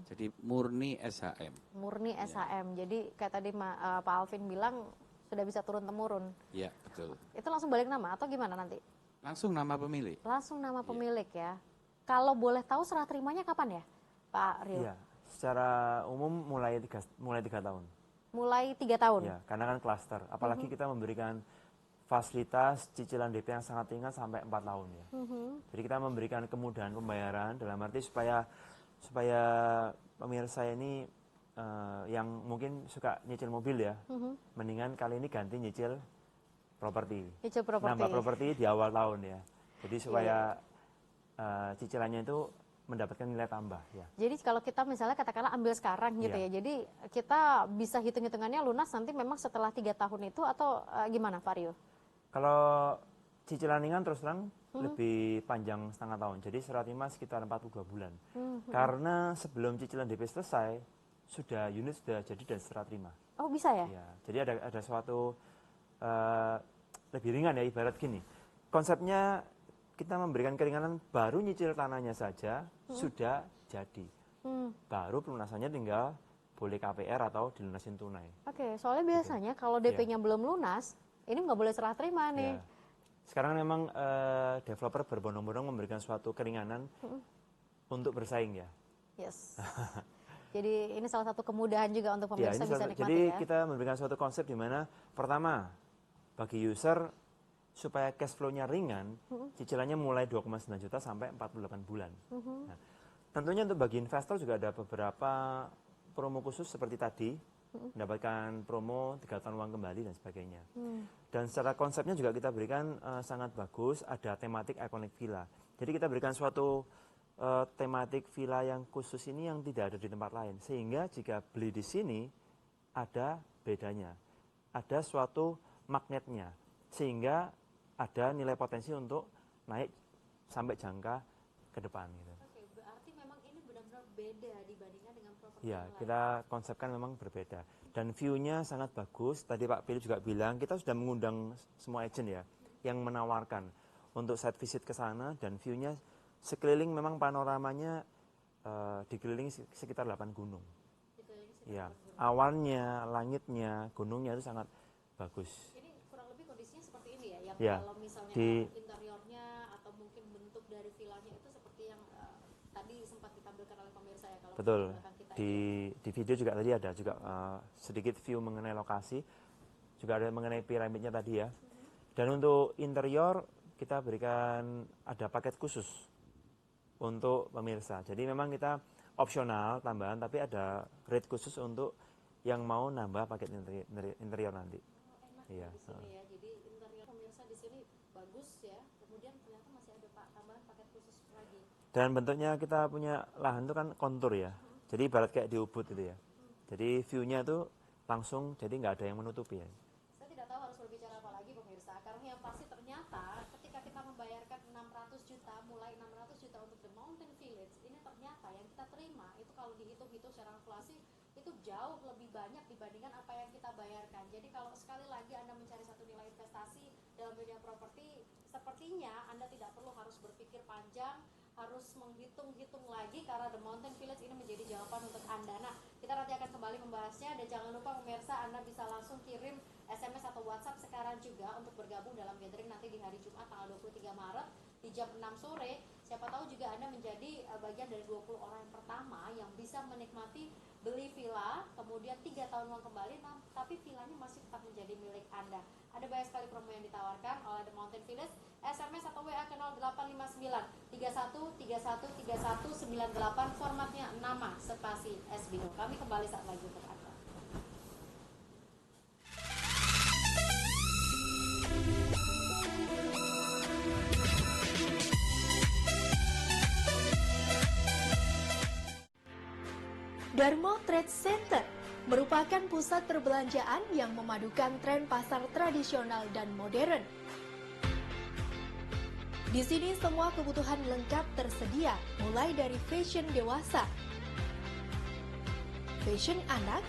Jadi murni SHM. murni SHM. Jadi kayak tadi Pak Alvin bilang sudah bisa turun-temurun. Iya, betul. Itu langsung balik nama atau gimana nanti? Langsung nama pemilik. Langsung nama pemilik ya. Kalau boleh tahu serah terimanya kapan ya, Pak Rio? Iya, secara umum mulai 3 tahun. Mulai 3 tahun. Ya, karena kan klaster. Apalagi kita memberikan fasilitas cicilan DP yang sangat ringan sampai 4 tahun ya. Jadi kita memberikan kemudahan pembayaran dalam arti supaya pemirsa ini yang mungkin suka nyicil mobil ya, mendingan kali ini ganti nyicil properti. Nyicil properti. Nambah properti di awal tahun ya. Jadi supaya cicilannya itu mendapatkan nilai tambah ya. Jadi kalau kita misalnya katakanlah ambil sekarang gitu Iya. ya, jadi kita bisa hitung-hitungannya lunas nanti memang setelah 3 tahun itu atau gimana Pak Rio? Kalau cicilan ringan terus terang lebih panjang setengah tahun, jadi serah terima sekitar 42 bulan. Karena sebelum cicilan DP selesai, unit sudah jadi dan serah terima. Oh bisa ya? Ya, jadi ada suatu lebih ringan ya, ibarat gini. Konsepnya kita memberikan keringanan baru nyicil tanahnya saja sudah jadi. Baru pelunasannya tinggal boleh KPR atau dilunasin tunai. Oke, soalnya biasanya kalau DP-nya belum lunas, ini nggak boleh serah terima nih. Ya. Sekarang memang developer berbondong-bondong memberikan suatu keringanan untuk bersaing ya. Yes. Jadi ini salah satu kemudahan juga untuk Ya, pemirsa ini bisa nikmati jadi ya. kita memberikan suatu konsep di mana pertama bagi user supaya cash flow-nya ringan, cicilannya mulai 2,9 juta sampai 48 bulan. Nah, tentunya untuk bagi investor juga ada beberapa promo khusus seperti tadi, mendapatkan promo 3 tahun uang kembali dan sebagainya. Dan secara konsepnya juga kita berikan sangat bagus, ada tematik iconic villa. Jadi kita berikan suatu tematik villa yang khusus ini yang tidak ada di tempat lain. Sehingga jika beli di sini ada bedanya, ada suatu magnetnya. Sehingga ada nilai potensi untuk naik sampai jangka ke depan. Gitu. Oke, berarti memang ini benar-benar beda dibandingkan dengan properti Ya, yang lain. kita konsepkan memang berbeda. Dan view-nya sangat bagus. Tadi Pak Philip juga bilang, kita sudah mengundang semua agent ya, yang menawarkan untuk site visit ke sana, dan view-nya sekeliling memang panoramanya dikelilingi sekitar 8 gunung. Ya, awannya, langitnya, gunungnya itu sangat bagus. Ini kurang lebih kondisinya seperti ini ya, yang Ya, kalau misalnya di- interiornya atau mungkin bentuk dari villanya itu seperti yang tadi sempat ditampilkan oleh pemirsa ya kalau Betul. di belakang kita Di video juga tadi ada juga sedikit view mengenai lokasi, juga ada mengenai piramidnya tadi ya. Dan untuk interior kita berikan ada paket khusus untuk pemirsa. Jadi memang kita opsional tambahan, tapi ada rate khusus untuk yang mau nambah paket interior nanti. Iya. di sini ya. Jadi interior pemirsa di sini bagus ya. Kemudian ternyata masih ada tambahan paket khusus lagi. Dan bentuknya kita punya lahan itu kan kontur ya. Jadi ibarat kayak di Ubud itu ya. Jadi view-nya itu langsung, jadi nggak ada yang menutupi ya. Saya tidak tahu harus berbicara apa lagi pemirsa, karena yang pasti ternyata ketika kita membayarkan 600 juta, mulai 600 juta untuk The Mountain Village, ini ternyata yang kita terima itu kalau dihitung-hitung secara inflasi itu jauh lebih banyak dibandingkan apa yang kita bayarkan. Jadi kalau sekali lagi Anda mencari satu nilai investasi dalam bidang properti, sepertinya Anda tidak perlu harus berpikir panjang, harus menghitung-hitung lagi, karena The Mountain Village ini menjadi jawaban untuk Anda. Nah, kita nanti akan kembali membahasnya, dan jangan lupa pemirsa, Anda bisa langsung kirim SMS atau WhatsApp sekarang juga untuk bergabung dalam gathering nanti di hari Jumat tanggal 23 Maret di jam 6 sore. Siapa tahu juga Anda menjadi bagian dari 20 orang yang pertama yang bisa menikmati beli villa, kemudian 3 tahun uang kembali, tapi villanya masih tetap menjadi milik Anda. Ada banyak sekali promo yang ditawarkan oleh The Mountain Village. SMS atau WA ke 0859 31 31 31 98, formatnya nama spasi SBO. Kami kembali saat lagi untuk Anda. Darmo Trade Center merupakan pusat perbelanjaan yang memadukan tren pasar tradisional dan modern. Di sini semua kebutuhan lengkap tersedia, mulai dari fashion dewasa, fashion anak,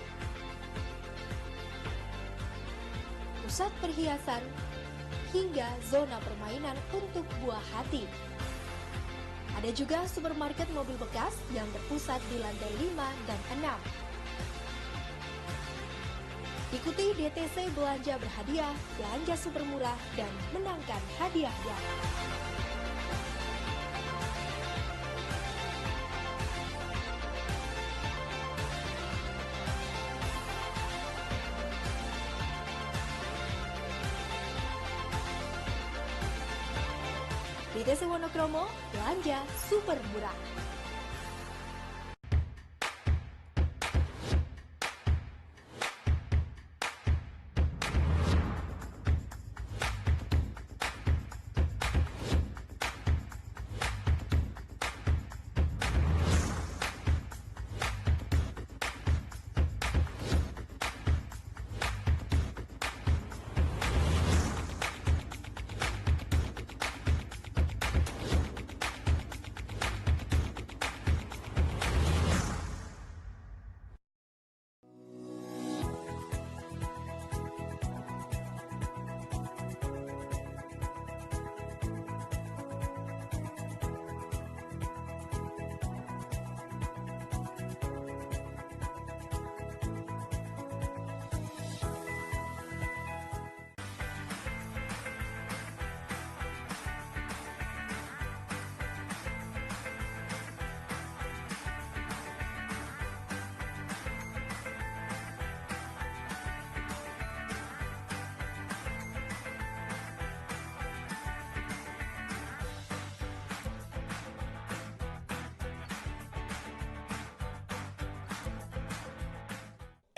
pusat perhiasan, hingga zona permainan untuk buah hati. Ada juga supermarket mobil bekas yang berpusat di lantai 5 dan 6. Ikuti DTC belanja berhadiah, belanja super murah, dan menangkan hadiahnya. DTC Wonokromo, belanja super murah.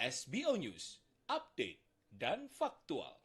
SBO News, update dan faktual.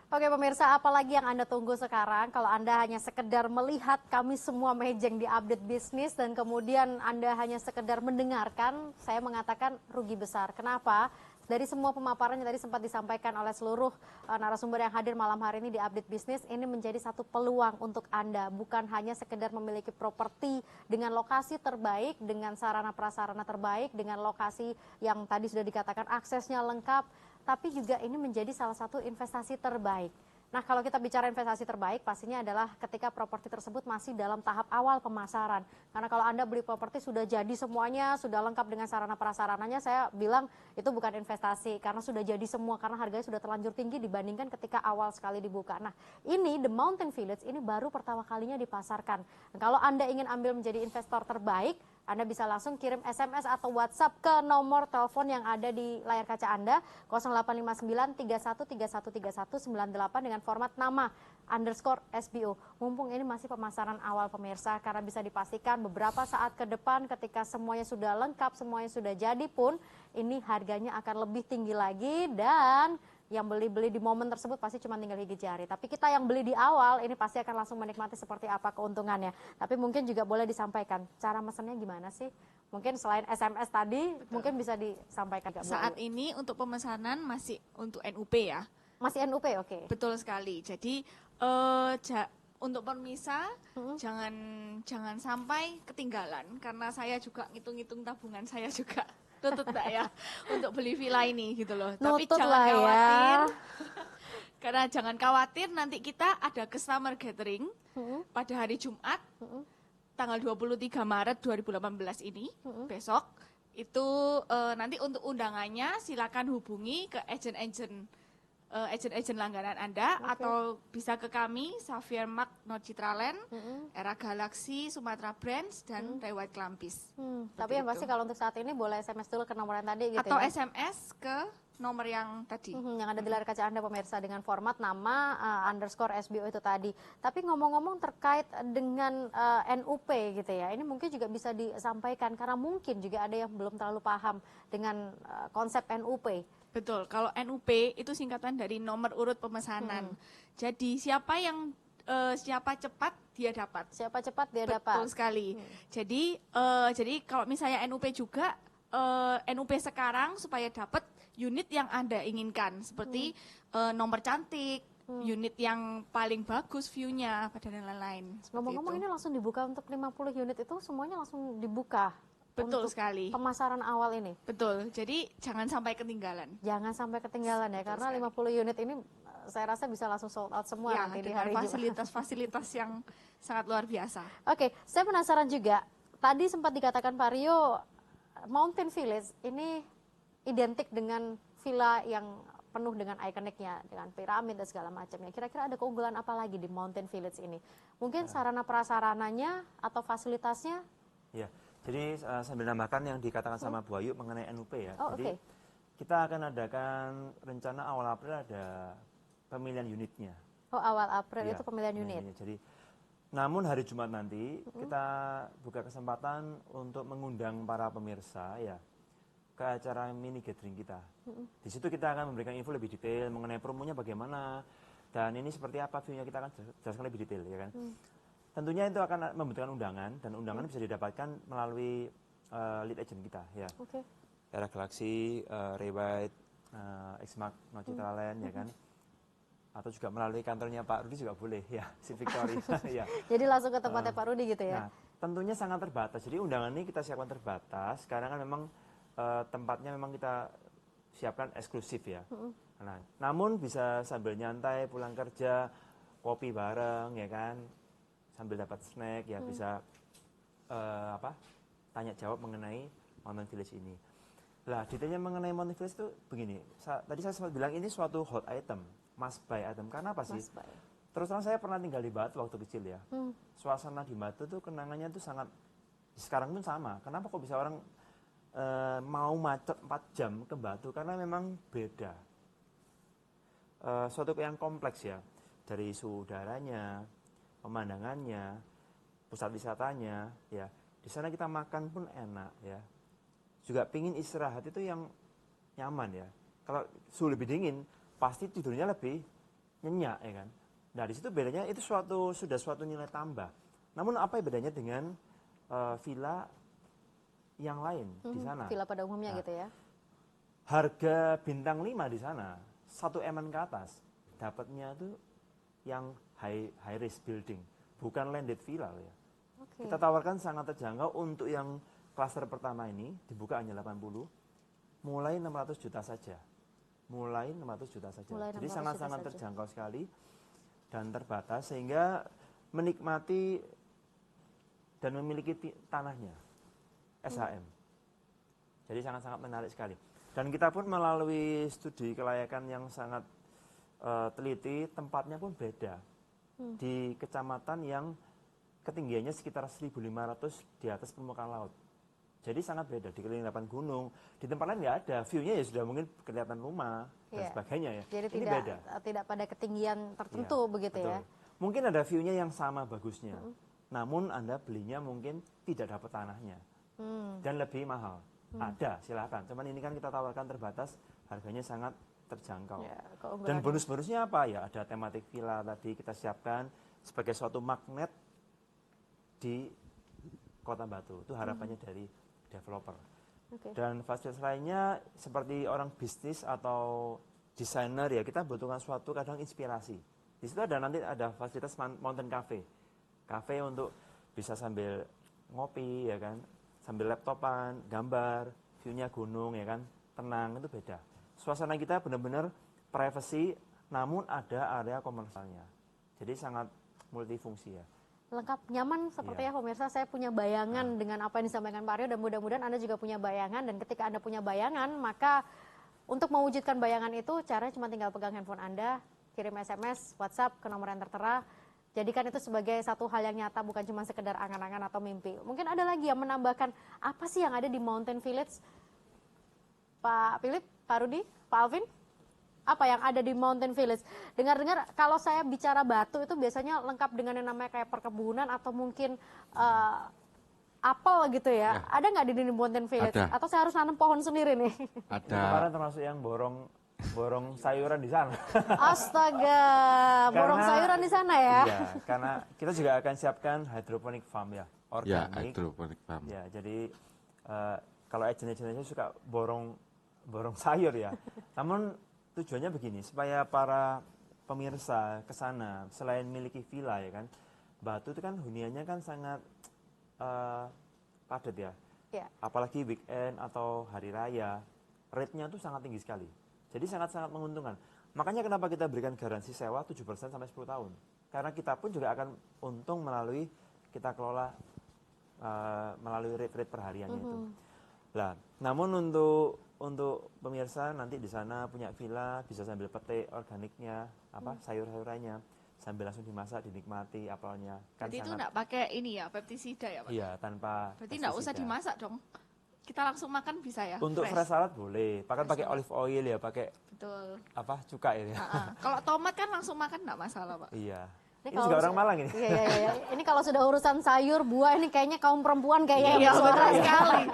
Oke pemirsa, apalagi yang Anda tunggu sekarang? Kalau Anda hanya sekedar melihat kami semua mejeng di update bisnis dan kemudian Anda hanya sekedar mendengarkan, saya mengatakan rugi besar. Kenapa? Dari semua pemaparan yang tadi sempat disampaikan oleh seluruh narasumber yang hadir malam hari ini di update bisnis, ini menjadi satu peluang untuk Anda. Bukan hanya sekedar memiliki properti dengan lokasi terbaik, dengan sarana prasarana terbaik, dengan lokasi yang tadi sudah dikatakan aksesnya lengkap, tapi juga ini menjadi salah satu investasi terbaik. Nah, kalau kita bicara investasi terbaik, pastinya adalah ketika properti tersebut masih dalam tahap awal pemasaran. Karena kalau Anda beli properti sudah jadi semuanya, sudah lengkap dengan sarana prasarananya, saya bilang itu bukan investasi, karena sudah jadi semua, karena harganya sudah terlanjur tinggi dibandingkan ketika awal sekali dibuka. Nah, ini The Mountain Village ini baru pertama kalinya dipasarkan. Dan kalau Anda ingin ambil menjadi investor terbaik, Anda bisa langsung kirim SMS atau WhatsApp ke nomor telepon yang ada di layar kaca Anda 0859 31313198 dengan format nama _SBO. Mumpung ini masih pemasaran awal pemirsa, karena bisa dipastikan beberapa saat ke depan ketika semuanya sudah lengkap, semuanya sudah jadi pun ini harganya akan lebih tinggi lagi, dan yang beli-beli di momen tersebut pasti cuma tinggal gigit jari. Tapi kita yang beli di awal ini pasti akan langsung menikmati seperti apa keuntungannya. Tapi mungkin juga boleh disampaikan cara mesennya gimana sih? Mungkin selain SMS tadi, mungkin bisa disampaikan. Saat ini untuk pemesanan masih untuk NUP ya. Masih NUP, oke. Betul sekali. Jadi untuk pemirsa jangan sampai ketinggalan, karena saya juga ngitung-ngitung tabungan saya juga. Nutut Mbak ya untuk beli villa ini gitu loh. Tapi jangan khawatir. Karena jangan khawatir, nanti kita ada customer gathering pada hari Jumat tanggal 23 Maret 2018 ini besok. Itu nanti untuk undangannya silakan hubungi ke agen-agen langganan Anda, atau bisa ke kami Xavier Mark Citraland, Era Galaxy, Sumatera Brands, dan Reward Klampis. Tapi yang pasti kalau untuk saat ini boleh SMS dulu ke nomor yang tadi gitu, atau ya? SMS ke nomor yang tadi. Yang ada di layar kaca Anda pemirsa dengan format nama _SBO itu tadi. Tapi ngomong-ngomong terkait dengan NUP gitu ya, ini mungkin juga bisa disampaikan karena mungkin juga ada yang belum terlalu paham dengan konsep NUP. Betul, kalau NUP itu singkatan dari nomor urut pemesanan. Jadi siapa cepat dia dapat. Siapa cepat dia dapat. Betul sekali. Jadi kalau misalnya NUP juga, NUP sekarang supaya dapat unit yang Anda inginkan, seperti nomor cantik, unit yang paling bagus view-nya, dan lain-lain. Ngomong-ngomong ini langsung dibuka untuk 50 unit itu semuanya langsung dibuka. Betul sekali. Pemasaran awal ini. Betul. Jadi jangan sampai ketinggalan. Jangan sampai ketinggalan ya, karena sekali. 50 unit ini saya rasa bisa langsung sold out semua ya, nanti di hari Jumat. Fasilitas-fasilitas yang sangat luar biasa. Oke, saya penasaran juga. Tadi sempat dikatakan Pak Rio, Mountain Village ini identik dengan villa yang penuh dengan ikoniknya, dengan piramid dan segala macamnya. Kira-kira ada keunggulan apa lagi di Mountain Village ini? Mungkin sarana prasarananya atau fasilitasnya? Ya. Jadi sambil nambahkan yang dikatakan sama Bu Ayu mengenai NUP ya. Jadi okay. kita akan adakan rencana awal April ada pemilihan unitnya. Oh, awal April ya, itu pemilihan unit. Jadi namun hari Jumat nanti kita buka kesempatan untuk mengundang para pemirsa ya ke acara mini gathering kita. Di situ kita akan memberikan info lebih detail mengenai promonya bagaimana dan ini seperti apa view-nya, kita akan jelaskan lebih detail ya kan. Tentunya itu akan membutuhkan undangan, dan undangan bisa didapatkan melalui lead agent kita ya. Era Galaxy, Reward, Xmark Citraland ya kan. Atau juga melalui kantornya Pak Rudi juga boleh ya, si Victory ya. Jadi langsung ke tempatnya Pak Rudi gitu ya. Nah, tentunya sangat terbatas. Jadi undangan ini kita siapkan terbatas karena kan memang tempatnya memang kita siapkan eksklusif ya. Nah, namun bisa sambil nyantai pulang kerja, kopi bareng ya kan. Sambil dapat snack ya bisa tanya jawab mengenai Mountain Village ini. Lah detailnya mengenai Mountain Village itu begini. Tadi saya sempat bilang ini suatu hot item, must buy item. Karena apa sih? Terus terang saya pernah tinggal di Batu waktu kecil ya. Suasana di Batu tuh kenangannya tuh sangat, sekarang pun sama. Kenapa kok bisa orang mau macet 4 jam ke Batu? Karena memang beda. Suatu yang kompleks ya. Dari suhu udaranya, pemandangannya, pusat wisatanya, ya di sana kita makan pun enak, ya. Juga pingin istirahat itu yang nyaman ya. Kalau suhu lebih dingin, pasti tidurnya lebih nyenyak, ya kan. Nah di situ bedanya itu sudah suatu nilai tambah. Namun apa bedanya dengan villa yang lain di sana? Villa pada umumnya gitu ya. Harga bintang 5 di sana 1 M ke atas, dapatnya itu yang high risk building, bukan landed villa ya. Kita tawarkan sangat terjangkau untuk yang klaster pertama ini dibuka hanya 80, mulai 600 juta saja. Jadi sangat-sangat terjangkau sekali. dan terbatas sehingga menikmati dan memiliki tanahnya SHM. Jadi sangat-sangat menarik sekali. Dan kita pun melalui studi kelayakan yang sangat teliti, tempatnya pun beda. Di kecamatan yang ketinggiannya sekitar 1.500 di atas permukaan laut. Jadi sangat beda, di keliling 8 gunung. Di tempat lain nggak ada, view-nya ya sudah mungkin kelihatan rumah dan sebagainya ya. Jadi ini tidak pada ketinggian tertentu begitu betul. ya. Mungkin ada view-nya yang sama bagusnya. Namun Anda belinya mungkin tidak dapat tanahnya. Dan lebih mahal. Ada, silakan. Cuman ini kan kita tawarkan terbatas, harganya sangat terjangkau. Ya, dan bonus-bonusnya apa ya? Ada tematik villa tadi kita siapkan sebagai suatu magnet di Kota Batu. Itu harapannya dari developer. Dan fasilitas lainnya seperti orang bisnis atau desainer ya, kita butuhkan suatu kadang inspirasi. Di situ nanti ada fasilitas mountain cafe. Cafe untuk bisa sambil ngopi ya kan, sambil laptopan, gambar, view-nya gunung ya kan, tenang, itu beda. Suasana kita benar-benar privacy, namun ada area komersialnya. Jadi sangat multifungsi ya. Lengkap, nyaman seperti ya pemirsa. Saya punya bayangan dengan apa yang disampaikan Pak Aryo dan mudah-mudahan Anda juga punya bayangan. Dan ketika Anda punya bayangan, maka untuk mewujudkan bayangan itu caranya cuma tinggal pegang handphone Anda, kirim SMS, WhatsApp ke nomor yang tertera. Jadikan itu sebagai satu hal yang nyata, bukan cuma sekedar angan-angan atau mimpi. Mungkin ada lagi yang menambahkan apa sih yang ada di Mountain Village? Pak Philip, Pak Rudi, Pak Alvin? Apa yang ada di Mountain Village? Dengar-dengar kalau saya bicara Batu itu biasanya lengkap dengan yang namanya kayak perkebunan atau mungkin apel gitu ya. Ada nggak di Mountain Village? Ada. Atau saya harus nanam pohon sendiri nih? Ada. Kemarin termasuk yang borong sayuran di sana. Astaga, borong sayuran di sana ya? Iya, karena kita juga akan siapkan hydroponic farm ya, Ya, organik. hydroponic farm. Ya, jadi kalau agent-agent suka borong sayur ya. Namun tujuannya begini, supaya para pemirsa ke sana selain memiliki villa ya kan, Batu itu kan huniannya kan sangat padat ya. Apalagi weekend atau hari raya, rate-nya tuh sangat tinggi sekali. Jadi sangat-sangat menguntungkan. Makanya kenapa kita berikan garansi sewa 7% sampai 10 tahun. Karena kita pun juga akan untung melalui kita kelola melalui rate perhariannya itu. Nah, namun untuk pemirsa nanti di sana punya villa bisa sambil petik organiknya, sayur-sayurannya sambil langsung dimasak dinikmati apelnya. Kan jadi itu nggak pakai ini ya, pestisida ya Pak? Iya, tanpa Berarti nggak usah dimasak dong? Kita langsung makan bisa ya? Untuk fresh salad boleh, pakai olive oil ya, pakai cuka ya. Kalau tomat kan langsung makan nggak masalah Pak? Iya. Ini juga orang Malang ini. Iya. Ini kalau sudah urusan sayur, buah, ini kayaknya kaum perempuan kayaknya yang suara sekali.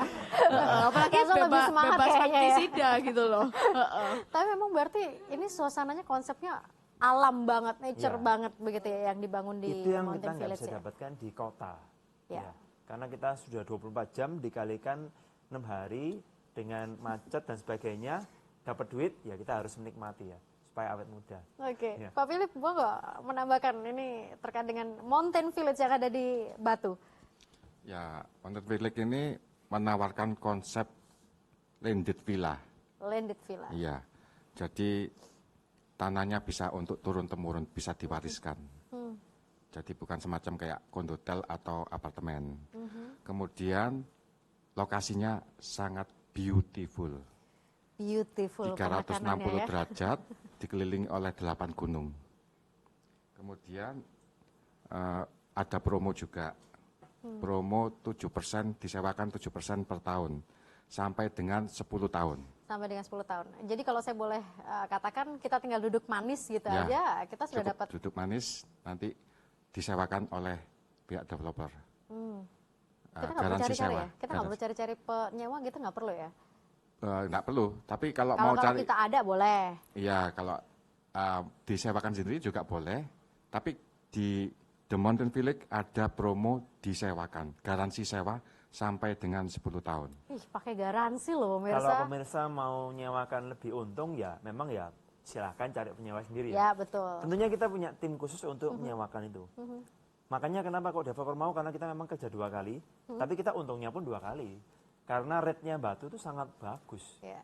Apalagi lebih semangat bebas kayaknya pestisida gitu loh. Tapi memang berarti ini suasananya konsepnya alam banget, nature banget begitu ya yang dibangun di itu yang Mountain kita nggak Village bisa ya? dapatkan di kota. Ya. Karena kita sudah 24 jam dikalikan 6 hari dengan macet dan sebagainya, dapat duit ya kita harus menikmati ya supaya awet muda. Oke, Ya. Pak Philip, boleh nggak menambahkan ini terkait dengan Mountain Village yang ada di Batu? Ya, Mountain Village ini menawarkan konsep landed villa. Landed villa. Iya, jadi tanahnya bisa untuk turun-temurun, bisa diwariskan. Jadi bukan semacam kayak kondotel atau apartemen. Kemudian lokasinya sangat beautiful. Beautiful 360 derajat dikelilingi oleh 8 gunung. Kemudian ada promo juga. Promo 7% disewakan 7% per tahun sampai dengan 10 tahun. Sampai dengan 10 tahun. Jadi kalau saya boleh katakan kita tinggal duduk manis gitu aja, kita sudah dapat duduk manis nanti disewakan oleh pihak developer. Kita nggak perlu cari-cari ya? Kita nggak perlu cari-cari penyewa gitu, nggak perlu ya? Nggak perlu, tapi kalau Kalau mau cari, kita ada boleh. iya kalau disewakan sendiri juga boleh, tapi di The Mountain Village ada promo disewakan, garansi sewa sampai dengan 10 tahun. Ih, pakai garansi loh Kalau pemirsa. pemirsa mau nyewakan lebih untung ya memang ya silahkan cari penyewa sendiri Ya, ya. betul. Tentunya kita punya tim khusus untuk menyewakan itu. Makanya kenapa kok developer mau, karena kita memang kerja 2 kali, tapi kita untungnya pun 2 kali. Karena rate-nya Batu itu sangat bagus. Ya.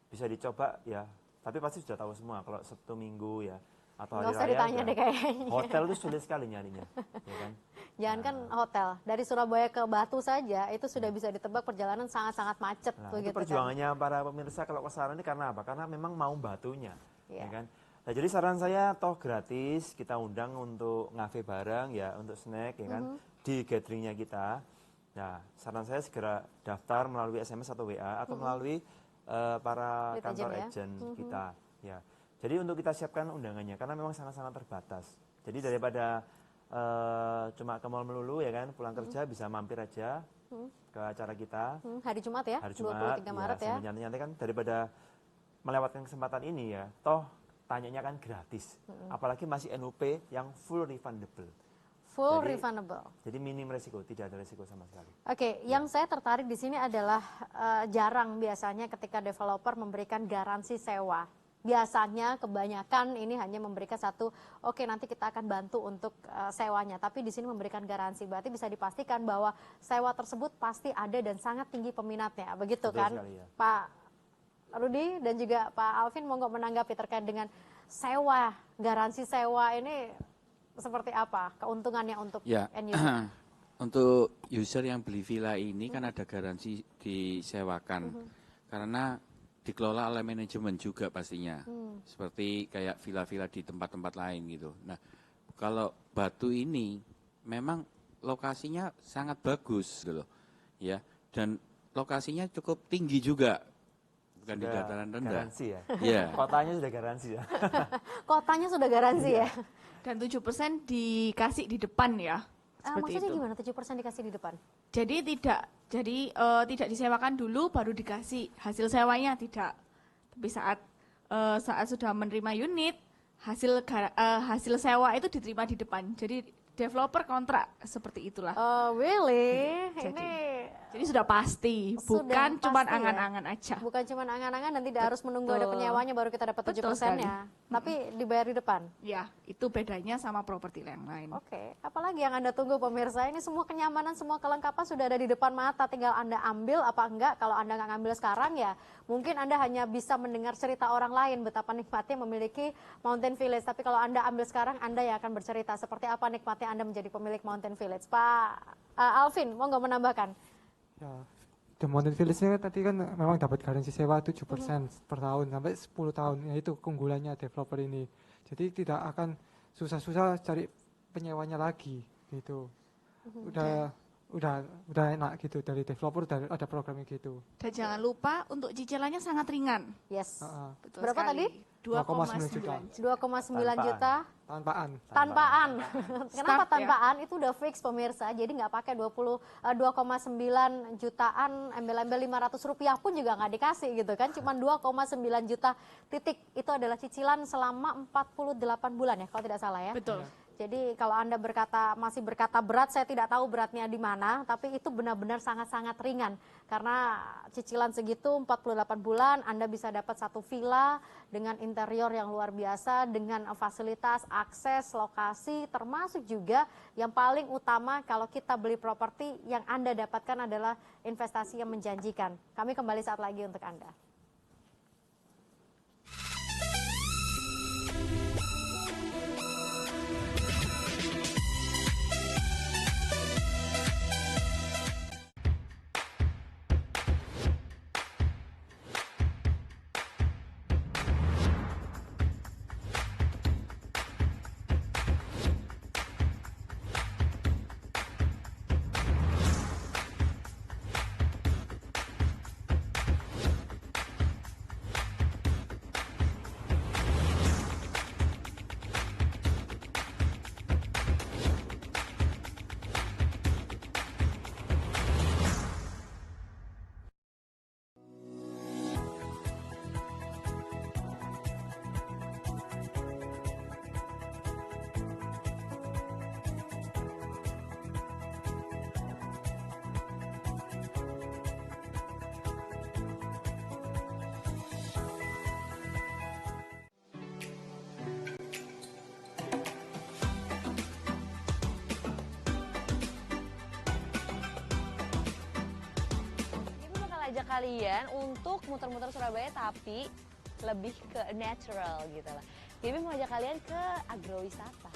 Bisa dicoba ya, tapi pasti sudah tahu semua kalau Sabtu Minggu ya. atau Nggak hari usah raya. ditanya ya. deh kayaknya. Hotel itu sulit sekali nyarinya, ya kan? Jangan kan hotel, dari Surabaya ke Batu saja itu sudah bisa ditebak perjalanan sangat-sangat macet Nah, tuh itu gitu kan. perjuangannya para pemirsa kalau ke sana ini karena apa? Karena memang mau batunya, Iya. ya kan? Nah, jadi saran saya toh gratis kita undang untuk ngafe bareng ya, untuk snack ya kan di gatheringnya kita. Nah, saran saya segera daftar melalui SMS atau WA atau melalui para Lead kantor agent ya. agent kita, ya. Jadi untuk kita siapkan undangannya karena memang sangat-sangat terbatas. Jadi daripada cuma ke mall melulu ya kan, pulang kerja bisa mampir aja ke acara kita. Hari Jumat ya, Hari Jumat, 23 Maret ya. sambil nyantai-nyantai kan daripada melewatkan kesempatan ini ya, toh tanyanya kan gratis. Apalagi masih NUP yang full refundable. Full Jadi- refundable. Jadi minim resiko, tidak ada resiko sama sekali. Oke, yang saya tertarik di sini adalah jarang biasanya ketika developer memberikan garansi sewa. Biasanya kebanyakan ini hanya memberikan satu, oke nanti kita akan bantu untuk sewanya. Tapi di sini memberikan garansi, berarti bisa dipastikan bahwa sewa tersebut pasti ada dan sangat tinggi peminatnya. Begitu Betul kan, sekali, ya. Pak Rudi dan juga Pak Alvin, mau nggak menanggapi terkait dengan sewa, garansi sewa ini seperti apa keuntungannya untuk Ya, end user? untuk user yang beli villa ini kan ada garansi disewakan. Karena dikelola oleh manajemen juga pastinya. Seperti kayak villa-villa di tempat-tempat lain gitu. Nah, kalau Batu ini memang lokasinya sangat bagus gitu loh. Ya, dan lokasinya cukup tinggi juga. Bukan di Sudah dataran rendah. Garansi ya. Iya. Kotanya sudah garansi ya. Kotanya sudah garansi ya? Dan 7% dikasih di depan ya. Seperti Maksudnya itu. gimana 7% dikasih di depan? Jadi tidak disewakan dulu baru dikasih hasil sewanya, tidak. Tapi saat sudah menerima unit, hasil sewa itu diterima di depan. Jadi developer kontrak seperti itulah. Oh really? Jadi sudah pasti, bukan Sudah cuma pasti ya? angan-angan aja. Bukan cuma angan-angan dan tidak harus menunggu ada Betul. penyewanya baru kita dapat Betul 7%-nya. Tapi dibayar di depan. Ya, itu bedanya sama properti yang lain. Oke, apalagi yang Anda tunggu pemirsa, ini semua kenyamanan, semua kelengkapan sudah ada di depan mata, tinggal Anda ambil apa enggak. Kalau Anda nggak ngambil sekarang ya mungkin Anda hanya bisa mendengar cerita orang lain betapa nikmatnya memiliki Mountain Village. Tapi kalau Anda ambil sekarang, Anda yang akan bercerita seperti apa nikmatnya Anda menjadi pemilik Mountain Village. Pak Alvin, mau nggak menambahkan? Ya, The Mountain Village-nya tadi kan memang dapat garansi sewa 7% per tahun sampai 10 tahun. Ya itu keunggulannya developer ini. Jadi tidak akan susah-susah cari penyewanya lagi gitu. Udah enak gitu dari developer, ada programnya gitu. Dan jangan lupa untuk cicilannya sangat ringan. Yes. Betul Berapa sekali. tadi? 2,9 juta. 2,9 juta. Tanpaan. Tanpaan. Kenapa Start, ya. tanpaan? Itu udah fix pemirsa. Jadi nggak pakai 2,9 jutaan, embel-embel 500 rupiah pun juga nggak dikasih gitu kan. Cuma 2,9 juta titik. Itu adalah cicilan selama 48 bulan ya kalau tidak salah ya. Betul. Jadi kalau Anda masih berkata berat, saya tidak tahu beratnya di mana, tapi itu benar-benar sangat-sangat ringan. Karena cicilan segitu 48 bulan, Anda bisa dapat satu villa dengan interior yang luar biasa, dengan fasilitas, akses, lokasi, termasuk juga yang paling utama kalau kita beli properti yang Anda dapatkan adalah investasi yang menjanjikan. Kami kembali saat lagi untuk Anda. Ajak kalian untuk muter-muter Surabaya tapi lebih ke natural gitu lah. Jadi mau ajak kalian ke agrowisata.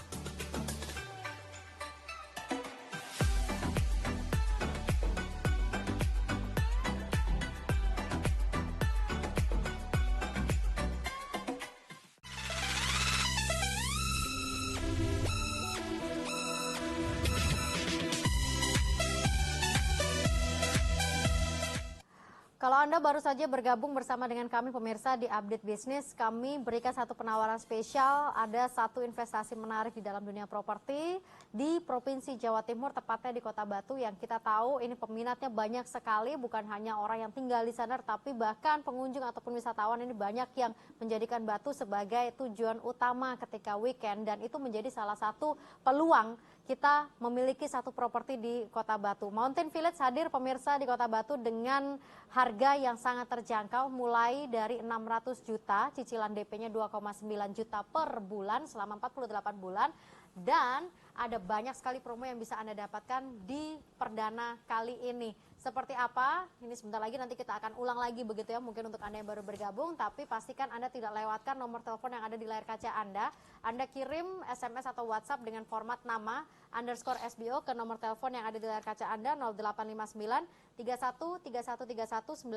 Kalau Anda baru saja bergabung bersama dengan kami pemirsa di Update Bisnis, kami berikan satu penawaran spesial. Ada satu investasi menarik di dalam dunia properti di Provinsi Jawa Timur, tepatnya di Kota Batu, yang kita tahu ini peminatnya banyak sekali, bukan hanya orang yang tinggal di sana, tapi bahkan pengunjung ataupun wisatawan ini banyak yang menjadikan Batu sebagai tujuan utama ketika weekend, dan itu menjadi salah satu peluang kita memiliki satu properti di Kota Batu. Mountain Village hadir pemirsa di Kota Batu dengan harga yang sangat terjangkau, mulai dari 600 juta, cicilan DP-nya 2,9 juta per bulan selama 48 bulan. Dan ada banyak sekali promo yang bisa Anda dapatkan di perdana kali ini. Seperti apa? Ini sebentar lagi nanti kita akan ulang lagi begitu ya, mungkin untuk Anda yang baru bergabung, tapi pastikan Anda tidak lewatkan nomor telepon yang ada di layar kaca Anda. Anda kirim SMS atau WhatsApp dengan format nama _SBO ke nomor telepon yang ada di layar kaca Anda 0859 31313198.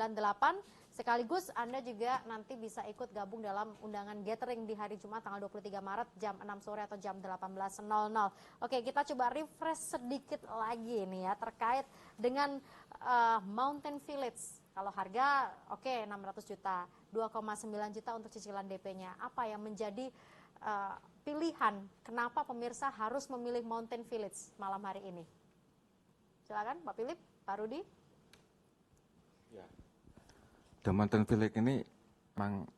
Sekaligus Anda juga nanti bisa ikut gabung dalam undangan gathering di hari Jumat tanggal 23 Maret jam 6 sore atau jam 18.00. Oke, kita coba refresh sedikit lagi nih ya terkait dengan Mountain Village. Kalau harga oke 600 juta, 2,9 juta untuk cicilan DP-nya. Apa yang menjadi pilihan kenapa pemirsa harus memilih Mountain Village malam hari ini? Silakan Pak Philip, Pak Rudi. Ya. The Mountain Village ini memang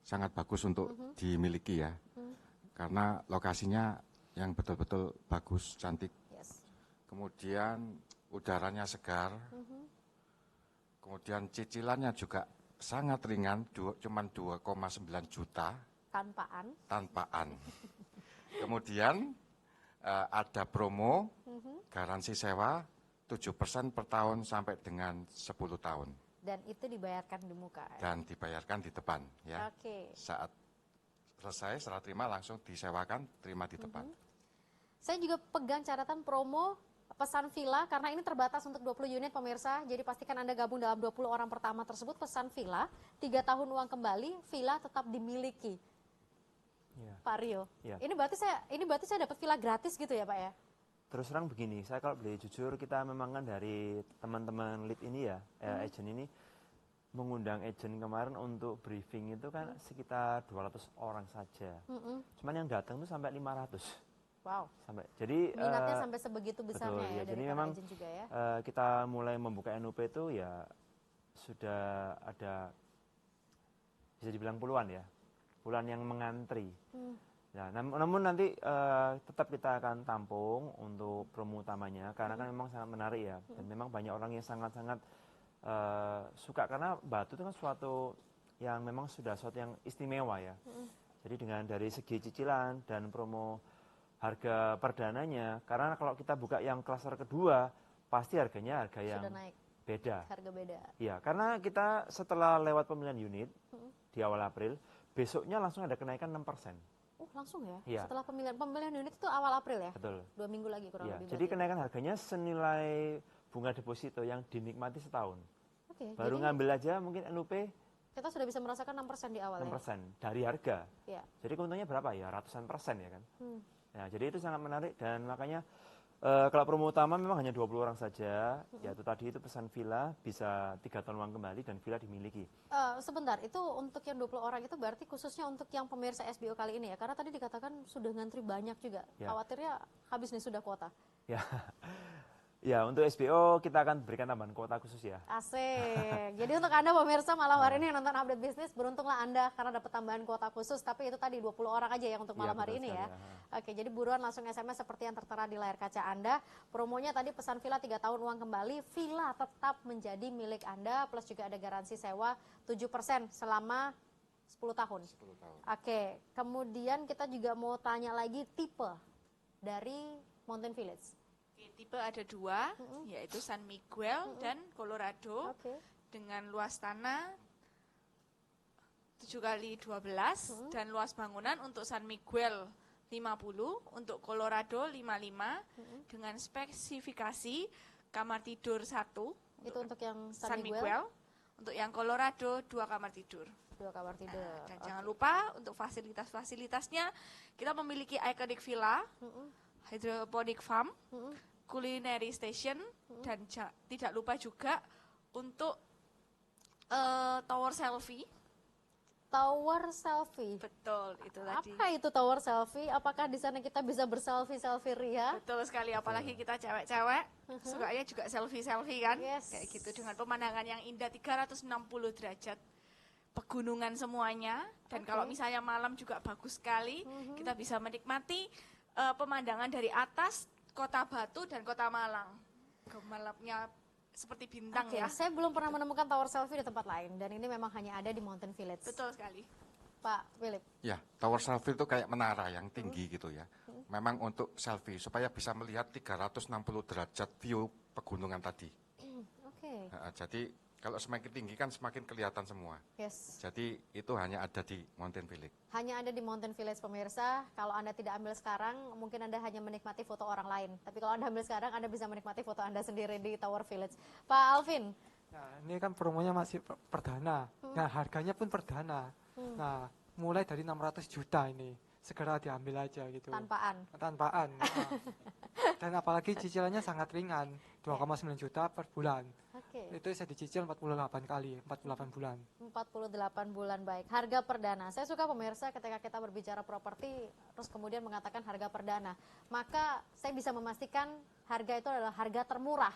sangat bagus untuk dimiliki ya, karena lokasinya yang betul-betul bagus, cantik. Yes. Kemudian udaranya segar, kemudian cicilannya juga sangat ringan, cuman 2,9 juta. Tanpaan. Kemudian ada promo, garansi sewa 7% per tahun sampai dengan 10 tahun. Dan itu dibayarkan di muka ya? Dan dibayarkan di depan ya. Oke. Saat selesai, setelah terima langsung disewakan, terima di depan. Saya juga pegang catatan promo pesan villa, karena ini terbatas untuk 20 unit pemirsa, jadi pastikan Anda gabung dalam 20 orang pertama tersebut. Pesan villa, 3 tahun uang kembali, villa tetap dimiliki. Ya. Pak Rio, ya. Ini berarti saya dapat villa gratis gitu ya Pak ya? Terus terang begini, saya kalau boleh jujur, kita memang kan dari teman-teman lead ini ya, agent ini mengundang agent kemarin untuk briefing itu kan sekitar 200 orang saja. Cuman yang datang tuh sampai 500. Wow. Jadi minatnya sampai sebegitu besarnya betul, ya dari jadi para memang agent juga ya. Kita mulai membuka NUP itu ya sudah ada bisa dibilang puluhan yang mengantri. Nah, namun nanti tetap kita akan tampung untuk promo utamanya karena kan memang sangat menarik ya, dan memang banyak orang yang sangat-sangat suka, karena Batu itu kan suatu yang memang sudah suatu yang istimewa ya. Jadi dengan dari segi cicilan dan promo harga perdananya, karena kalau kita buka yang klaster kedua pasti harganya harga yang sudah naik. Beda. Harga beda. Ya, karena kita setelah lewat pemilihan unit di awal April, besoknya langsung ada kenaikan 6%. Langsung ya? Ya. Setelah pemilihan unit itu awal April ya? Betul. 2 minggu lagi kurang lebih. Jadi kenaikan harganya senilai bunga deposito yang dinikmati setahun. Baru ngambil aja mungkin NUP kita sudah bisa merasakan 6% di awal 6% ya? Dari harga. Ya. Jadi keuntungannya berapa ya? Ratusan persen ya kan? Nah, jadi itu sangat menarik, dan makanya kalau promo utama memang hanya 20 orang saja, yaitu tadi itu pesan villa bisa 3 tahun uang kembali dan villa dimiliki. Sebentar, itu untuk yang 20 orang itu berarti khususnya untuk yang pemirsa SBO kali ini ya? Karena tadi dikatakan sudah ngantri banyak juga, khawatirnya habis nih sudah kuota. Ya, untuk SBO kita akan berikan tambahan kuota khusus ya. Asik. Jadi untuk Anda pemirsa malam hari ini yang nonton Update Bisnis, beruntunglah Anda karena dapat tambahan kuota khusus, tapi itu tadi 20 orang aja yang untuk malam hari ini ya. Oke, jadi buruan langsung SMS seperti yang tertera di layar kaca Anda. Promonya tadi pesan villa 3 tahun uang kembali, villa tetap menjadi milik Anda, plus juga ada garansi sewa 7% selama 10 tahun. 10 tahun. Oke, kemudian kita juga mau tanya lagi tipe dari Mountain Village. Tipe ada 2, yaitu San Miguel dan Colorado, dengan luas tanah 7 kali 12 dan luas bangunan untuk San Miguel 50, untuk Colorado 55 dengan spesifikasi kamar tidur 1. Itu untuk yang San Miguel. Untuk yang Colorado 2 kamar tidur. 2 kamar tidur. Dan jangan lupa untuk fasilitas-fasilitasnya kita memiliki iconic villa, hydroponic farm, culinary station, dan tidak lupa juga untuk tower selfie. Tower selfie. Betul, itu tadi. Apa itu tower selfie? Apakah di sana kita bisa berselfie-selfie ria? Betul sekali, apalagi kita cewek-cewek, sukanya juga selfie-selfie kan? Yes. Kayak gitu dengan pemandangan yang indah 360 derajat. Pegunungan semuanya, dan kalau misalnya malam juga bagus sekali, kita bisa menikmati pemandangan dari atas Kota Batu dan Kota Malang. Gemerlapnya seperti bintang ya. Saya belum pernah menemukan tower selfie di tempat lain, dan ini memang hanya ada di Mountain Village. Betul sekali. Pak Philip. Ya, tower selfie itu kayak menara yang tinggi gitu ya. Memang untuk selfie supaya bisa melihat 360 derajat view pegunungan tadi. Oke. Jadi kalau semakin tinggi kan semakin kelihatan semua. Yes. Jadi itu hanya ada di Mountain Village. Hanya ada di Mountain Village pemirsa. Kalau Anda tidak ambil sekarang, mungkin Anda hanya menikmati foto orang lain. Tapi kalau Anda ambil sekarang, Anda bisa menikmati foto Anda sendiri di Tower Village. Pak Alvin. Nah, ini kan promonya masih perdana. Nah, harganya pun perdana. Nah, mulai dari 600 juta ini. Segera diambil aja gitu. Tanpaan. Tanpaan. Dan apalagi cicilannya sangat ringan. 2,9 juta per bulan. Oke. Itu saya dicicil 48 kali, 48 bulan. 48 bulan, baik. Harga perdana. Saya suka pemirsa ketika kita berbicara properti, terus kemudian mengatakan harga perdana. Maka saya bisa memastikan harga itu adalah harga termurah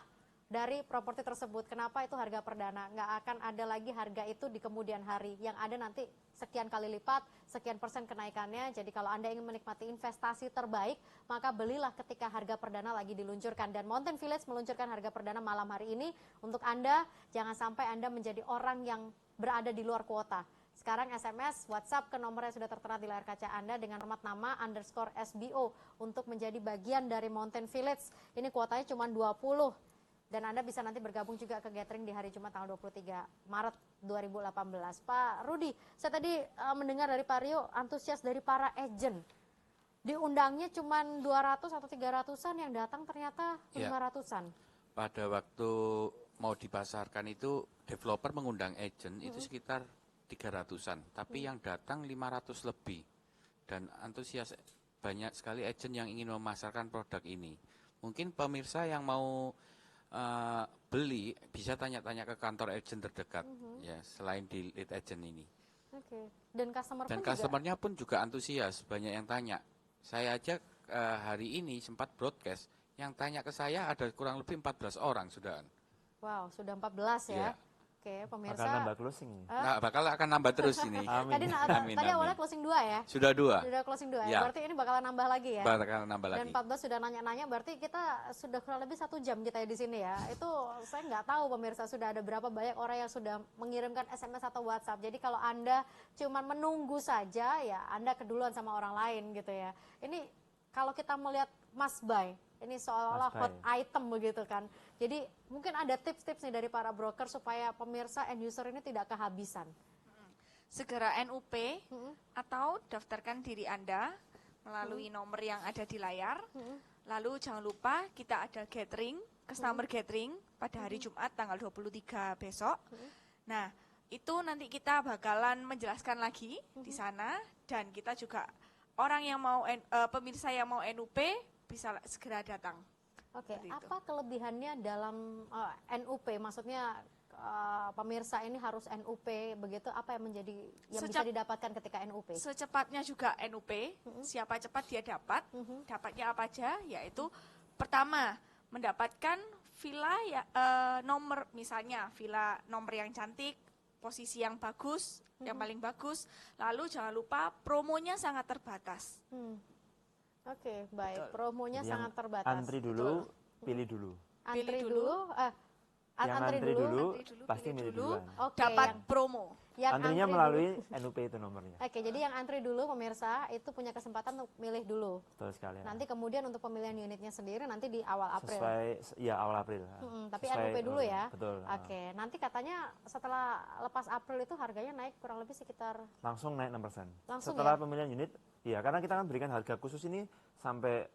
dari properti tersebut. Kenapa itu harga perdana? Nggak akan ada lagi harga itu di kemudian hari. Yang ada nanti sekian kali lipat, sekian persen kenaikannya. Jadi kalau Anda ingin menikmati investasi terbaik, maka belilah ketika harga perdana lagi diluncurkan. Dan Mountain Village meluncurkan harga perdana malam hari ini. Untuk Anda, jangan sampai Anda menjadi orang yang berada di luar kuota. Sekarang SMS, WhatsApp ke nomor yang sudah tertera di layar kaca Anda dengan format nama _SBO untuk menjadi bagian dari Mountain Village. Ini kuotanya cuma 20. Dan Anda bisa nanti bergabung juga ke gathering di hari Jumat tanggal 23 Maret 2018. Pak Rudi, saya tadi mendengar dari Pak Rio antusias dari para agent. Diundangnya cuma 200 atau 300-an, yang datang ternyata 500-an. Pada waktu mau dipasarkan itu developer mengundang agent itu sekitar 300-an, tapi yang datang 500 lebih. Dan antusias banyak sekali agent yang ingin memasarkan produk ini. Mungkin pemirsa yang mau beli bisa tanya-tanya ke kantor agent terdekat ya, selain di lead agent ini. Oke. Dan customernya pun juga antusias, banyak yang tanya. Saya aja hari ini sempat broadcast, yang tanya ke saya ada kurang lebih 14 orang sudah. Wow, sudah 14 ya. Oke, pemirsa. Akan nambah closing. Nah, akan nambah terus ini. Amin. Tadi awalnya closing 2 ya? Sudah 2. Sudah closing 2 ya. Berarti ini bakalan nambah lagi ya? Bakalan nambah lagi. Dan 14 sudah nanya-nanya, berarti kita sudah kurang lebih 1 jam kita di sini ya. Itu saya nggak tahu pemirsa sudah ada berapa banyak orang yang sudah mengirimkan SMS atau WhatsApp. Jadi kalau Anda cuma menunggu saja ya Anda keduluan sama orang lain gitu ya. Ini kalau kita melihat must buy, ini seolah-olah hot item begitu kan. Jadi mungkin ada tips-tips nih dari para broker supaya pemirsa end user ini tidak kehabisan. Segera NUP atau daftarkan diri Anda melalui nomor yang ada di layar. Lalu jangan lupa kita ada gathering, customer gathering pada hari Jumat tanggal 23 besok. Nah, itu nanti kita bakalan menjelaskan lagi di sana, dan kita juga orang yang mau pemirsa yang mau NUP bisa segera datang. Oke, apa kelebihannya dalam NUP? Maksudnya pemirsa ini harus NUP begitu? Apa yang bisa didapatkan ketika NUP? Secepatnya juga NUP. Siapa cepat dia dapat. Dapatnya apa aja? Yaitu pertama mendapatkan villa ya, nomor, misalnya villa nomor yang cantik, posisi yang bagus, yang paling bagus. Lalu jangan lupa promonya sangat terbatas. Oke, baik. Promonya sangat terbatas. Antri dulu, pilih dulu. Antri dulu. Yang Antri antri dulu. dulu, Antri dulu, pasti pilih milih dulu. duluan. Oke, Dapat yang- promo. yang Antrinya antri melalui dulu. NUP itu nomornya. Oke, jadi yang antri dulu pemirsa itu punya kesempatan untuk milih dulu. Betul sekali. ya. Nanti kemudian untuk pemilihan unitnya sendiri nanti di awal April. Sesuai, ya awal April. Tapi Sesuai NUP dulu ya. Betul. Oke, nanti katanya setelah lepas April itu harganya naik kurang lebih sekitar Langsung naik 6%. Langsung Setelah ya? pemilihan unit, ya karena kita kan berikan harga khusus ini sampai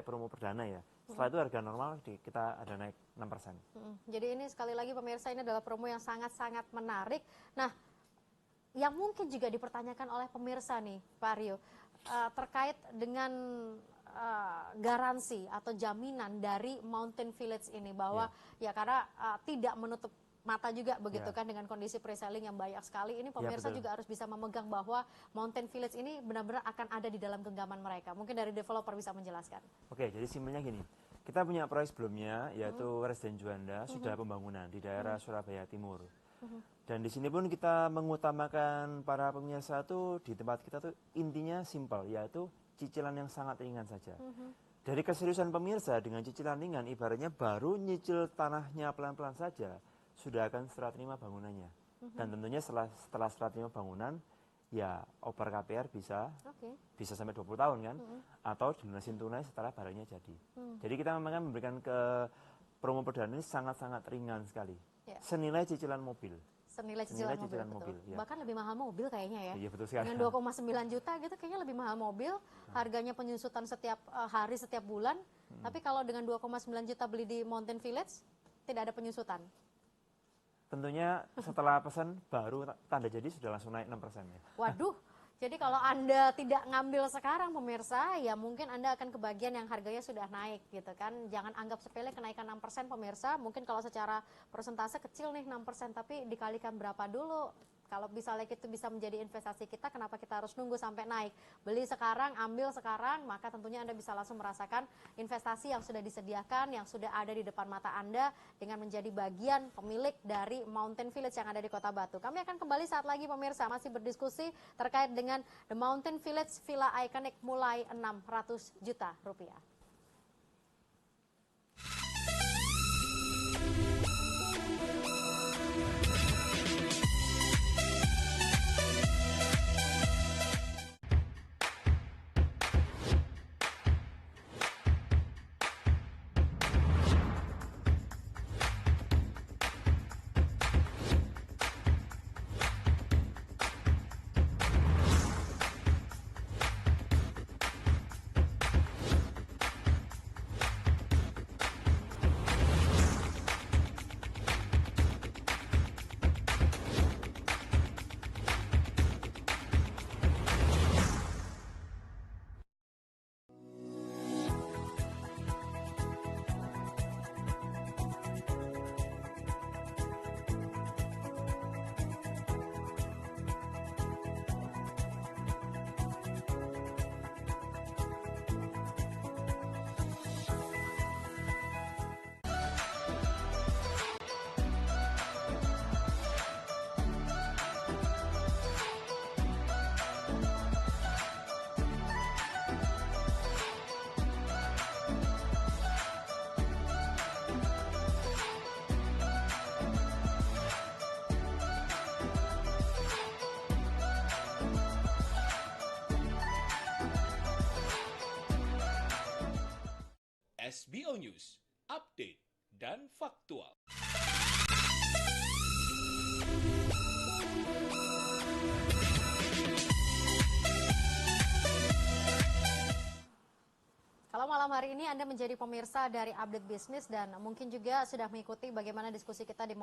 promo perdana ya. Setelah itu harga normal kita ada naik 6%. Jadi ini sekali lagi pemirsa ini adalah promo yang sangat-sangat menarik. Nah, yang mungkin juga dipertanyakan oleh pemirsa nih, Pak Aryo, terkait dengan garansi atau jaminan dari Mountain Village ini bahwa ya karena tidak menutup mata juga begitu kan dengan kondisi pre-selling yang banyak sekali. Ini pemirsa betul. juga harus bisa memegang bahwa Mountain Village ini benar-benar akan ada di dalam genggaman mereka. Mungkin dari developer bisa menjelaskan. Oke, jadi simpelnya gini. Kita punya proyek sebelumnya yaitu Residen Juanda sudah pembangunan di daerah Surabaya Timur. Dan di sini pun kita mengutamakan para pemirsa tuh di tempat kita tuh intinya simpel yaitu cicilan yang sangat ringan saja. Dari keseriusan pemirsa dengan cicilan ringan ibaratnya baru nyicil tanahnya pelan-pelan saja sudah akan serah terima bangunannya. Dan tentunya setelah serah terima bangunan ya oper KPR bisa sampai 20 tahun kan, atau dilunasin tunai setelah barangnya jadi. Jadi kita memang memberikan ke promo perdana ini sangat-sangat ringan sekali, senilai cicilan mobil. Senilai cicilan mobil, betul. Ya. Bahkan lebih mahal mobil kayaknya ya. Iya betul sekali. Dengan 2,9 juta gitu kayaknya lebih mahal mobil. Harganya penyusutan setiap hari, setiap bulan. Tapi kalau dengan 2,9 juta beli di Mountain Village, tidak ada penyusutan. Tentunya setelah pesan baru tanda jadi sudah langsung naik 6% ya. Waduh, jadi kalau Anda tidak ngambil sekarang pemirsa, ya mungkin Anda akan kebagian yang harganya sudah naik gitu kan. Jangan anggap sepele kenaikan 6% pemirsa, mungkin kalau secara persentase kecil nih 6%, tapi dikalikan berapa dulu. Kalau misalnya itu bisa menjadi investasi kita, kenapa kita harus nunggu sampai naik? Beli sekarang, ambil sekarang, maka tentunya Anda bisa langsung merasakan investasi yang sudah disediakan, yang sudah ada di depan mata Anda dengan menjadi bagian pemilik dari Mountain Village yang ada di Kota Batu. Kami akan kembali saat lagi pemirsa, masih berdiskusi terkait dengan The Mountain Village Villa Iconic mulai 600 juta rupiah. SBO News, update dan faktual. Kalau malam hari ini Anda menjadi pemirsa dari Update Bisnis dan mungkin juga sudah mengikuti bagaimana diskusi kita di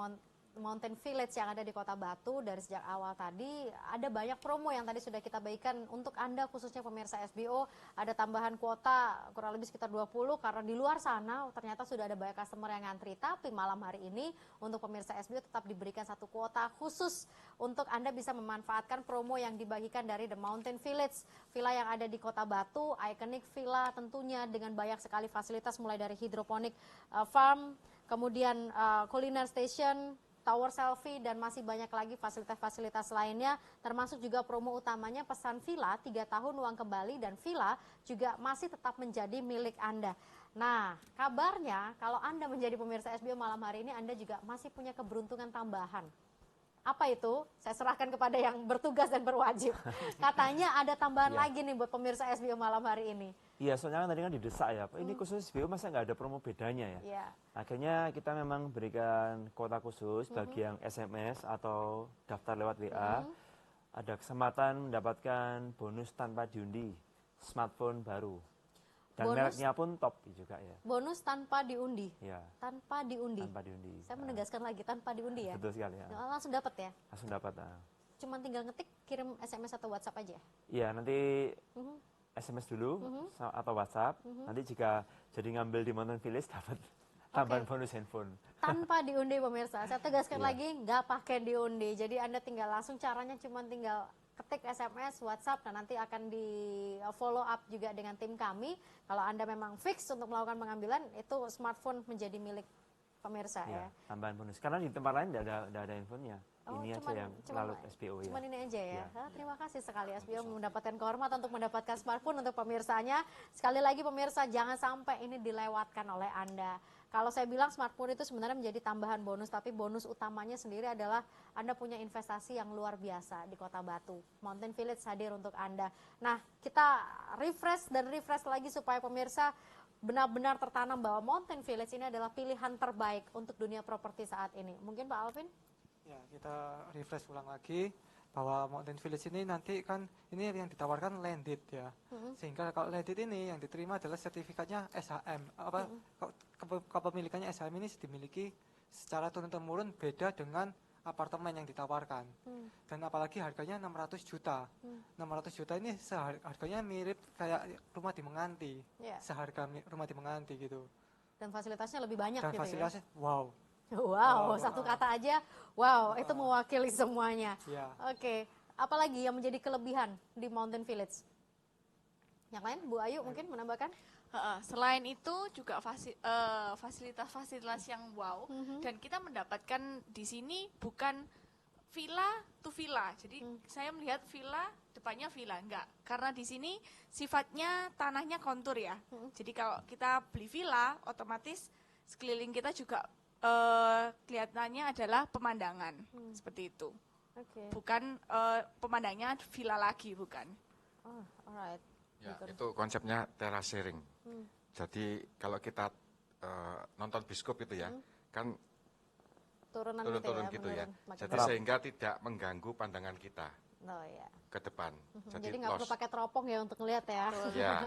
Mountain Village yang ada di Kota Batu dari sejak awal tadi, ada banyak promo yang tadi sudah kita bagikan untuk Anda khususnya pemirsa SBO. Ada tambahan kuota kurang lebih sekitar 20 karena di luar sana ternyata sudah ada banyak customer yang ngantri. Tapi malam hari ini untuk pemirsa SBO tetap diberikan satu kuota khusus untuk Anda bisa memanfaatkan promo yang dibagikan dari The Mountain Village, villa yang ada di Kota Batu, iconic villa tentunya dengan banyak sekali fasilitas mulai dari hidroponik farm, kemudian kuliner station, tower selfie, dan masih banyak lagi fasilitas-fasilitas lainnya, termasuk juga promo utamanya pesan villa 3 tahun uang kembali dan villa juga masih tetap menjadi milik Anda. Nah, kabarnya kalau Anda menjadi pemirsa SBO malam hari ini, Anda juga masih punya keberuntungan tambahan. Apa itu? Saya serahkan kepada yang bertugas dan berwajib. Katanya ada tambahan lagi nih buat pemirsa SBO malam hari ini. Iya, soalnya kan tadi kan didesak ya, Pak, ini khusus SBO masa nggak ada promo bedanya ya? Iya. Akhirnya kita memang berikan kuota khusus bagi yang SMS atau daftar lewat WA. Ada kesempatan mendapatkan bonus tanpa diundi, smartphone baru. Dan Bonus? mereknya pun top juga ya. Bonus tanpa diundi. Ya, Tanpa diundi. tanpa diundi. Saya menegaskan lagi tanpa diundi ya. Betul sekali ya. Langsung dapat ya. Langsung dapat. Cuman tinggal ngetik, kirim SMS atau WhatsApp aja. Iya, nanti SMS dulu atau WhatsApp. Nanti jika jadi ngambil di Mountain Village dapat tambahan bonus handphone. Tanpa diundi pemirsa. Saya tegaskan lagi, nggak pakai diundi. Jadi Anda tinggal langsung, caranya cuma tinggal ketik SMS, WhatsApp, dan nanti akan di follow up juga dengan tim kami. Kalau Anda memang fix untuk melakukan pengambilan, itu smartphone menjadi milik pemirsa ya. Tambahan bonus. Karena di tempat lain tidak ada handphonenya. Ini aja yang lalu SPO ya. Cuman ini aja ya. Terima kasih sekali SBO mendapatkan kehormatan untuk mendapatkan smartphone untuk pemirsanya. Sekali lagi pemirsa, jangan sampai ini dilewatkan oleh Anda. Kalau saya bilang smartphone itu sebenarnya menjadi tambahan bonus, tapi bonus utamanya sendiri adalah Anda punya investasi yang luar biasa di Kota Batu. Mountain Village hadir untuk Anda. Nah, kita refresh dan refresh lagi supaya pemirsa benar-benar tertanam bahwa Mountain Village ini adalah pilihan terbaik untuk dunia properti saat ini. Mungkin Pak Alvin? Ya, kita refresh ulang lagi bahwa Mountain Village ini nanti kan ini yang ditawarkan landed ya. Sehingga kalau landed ini yang diterima adalah sertifikatnya SHM. Kepemilikannya SHM ini dimiliki secara turun-temurun beda dengan apartemen yang ditawarkan. Dan apalagi harganya 600 juta. 600 juta ini harganya mirip kayak rumah di Menganti. Seharga rumah di Menganti gitu. Dan fasilitasnya lebih banyak Dan gitu fasilitasnya ya. wow. Wow, satu kata aja, wow, itu mewakili semuanya. Ya. Oke, apalagi yang menjadi kelebihan di Mountain Village? Yang lain, Bu Ayu mungkin menambahkan? Selain itu juga fasilitas-fasilitas yang wow, dan kita mendapatkan di sini bukan villa to villa. Jadi saya melihat villa depannya villa, enggak. Karena di sini sifatnya tanahnya kontur ya. Jadi kalau kita beli villa, otomatis sekeliling kita juga kelihatannya adalah pemandangan seperti itu. Bukan pemandangannya villa lagi, bukan. Oh, alright. Ya, itu konsepnya terasering. Jadi kalau kita nonton bioskop itu ya, kan turun-turun gitu ya. Jadi sehingga tidak mengganggu pandangan kita ke depan. Jadi nggak perlu pakai teropong ya untuk ngelihat ya,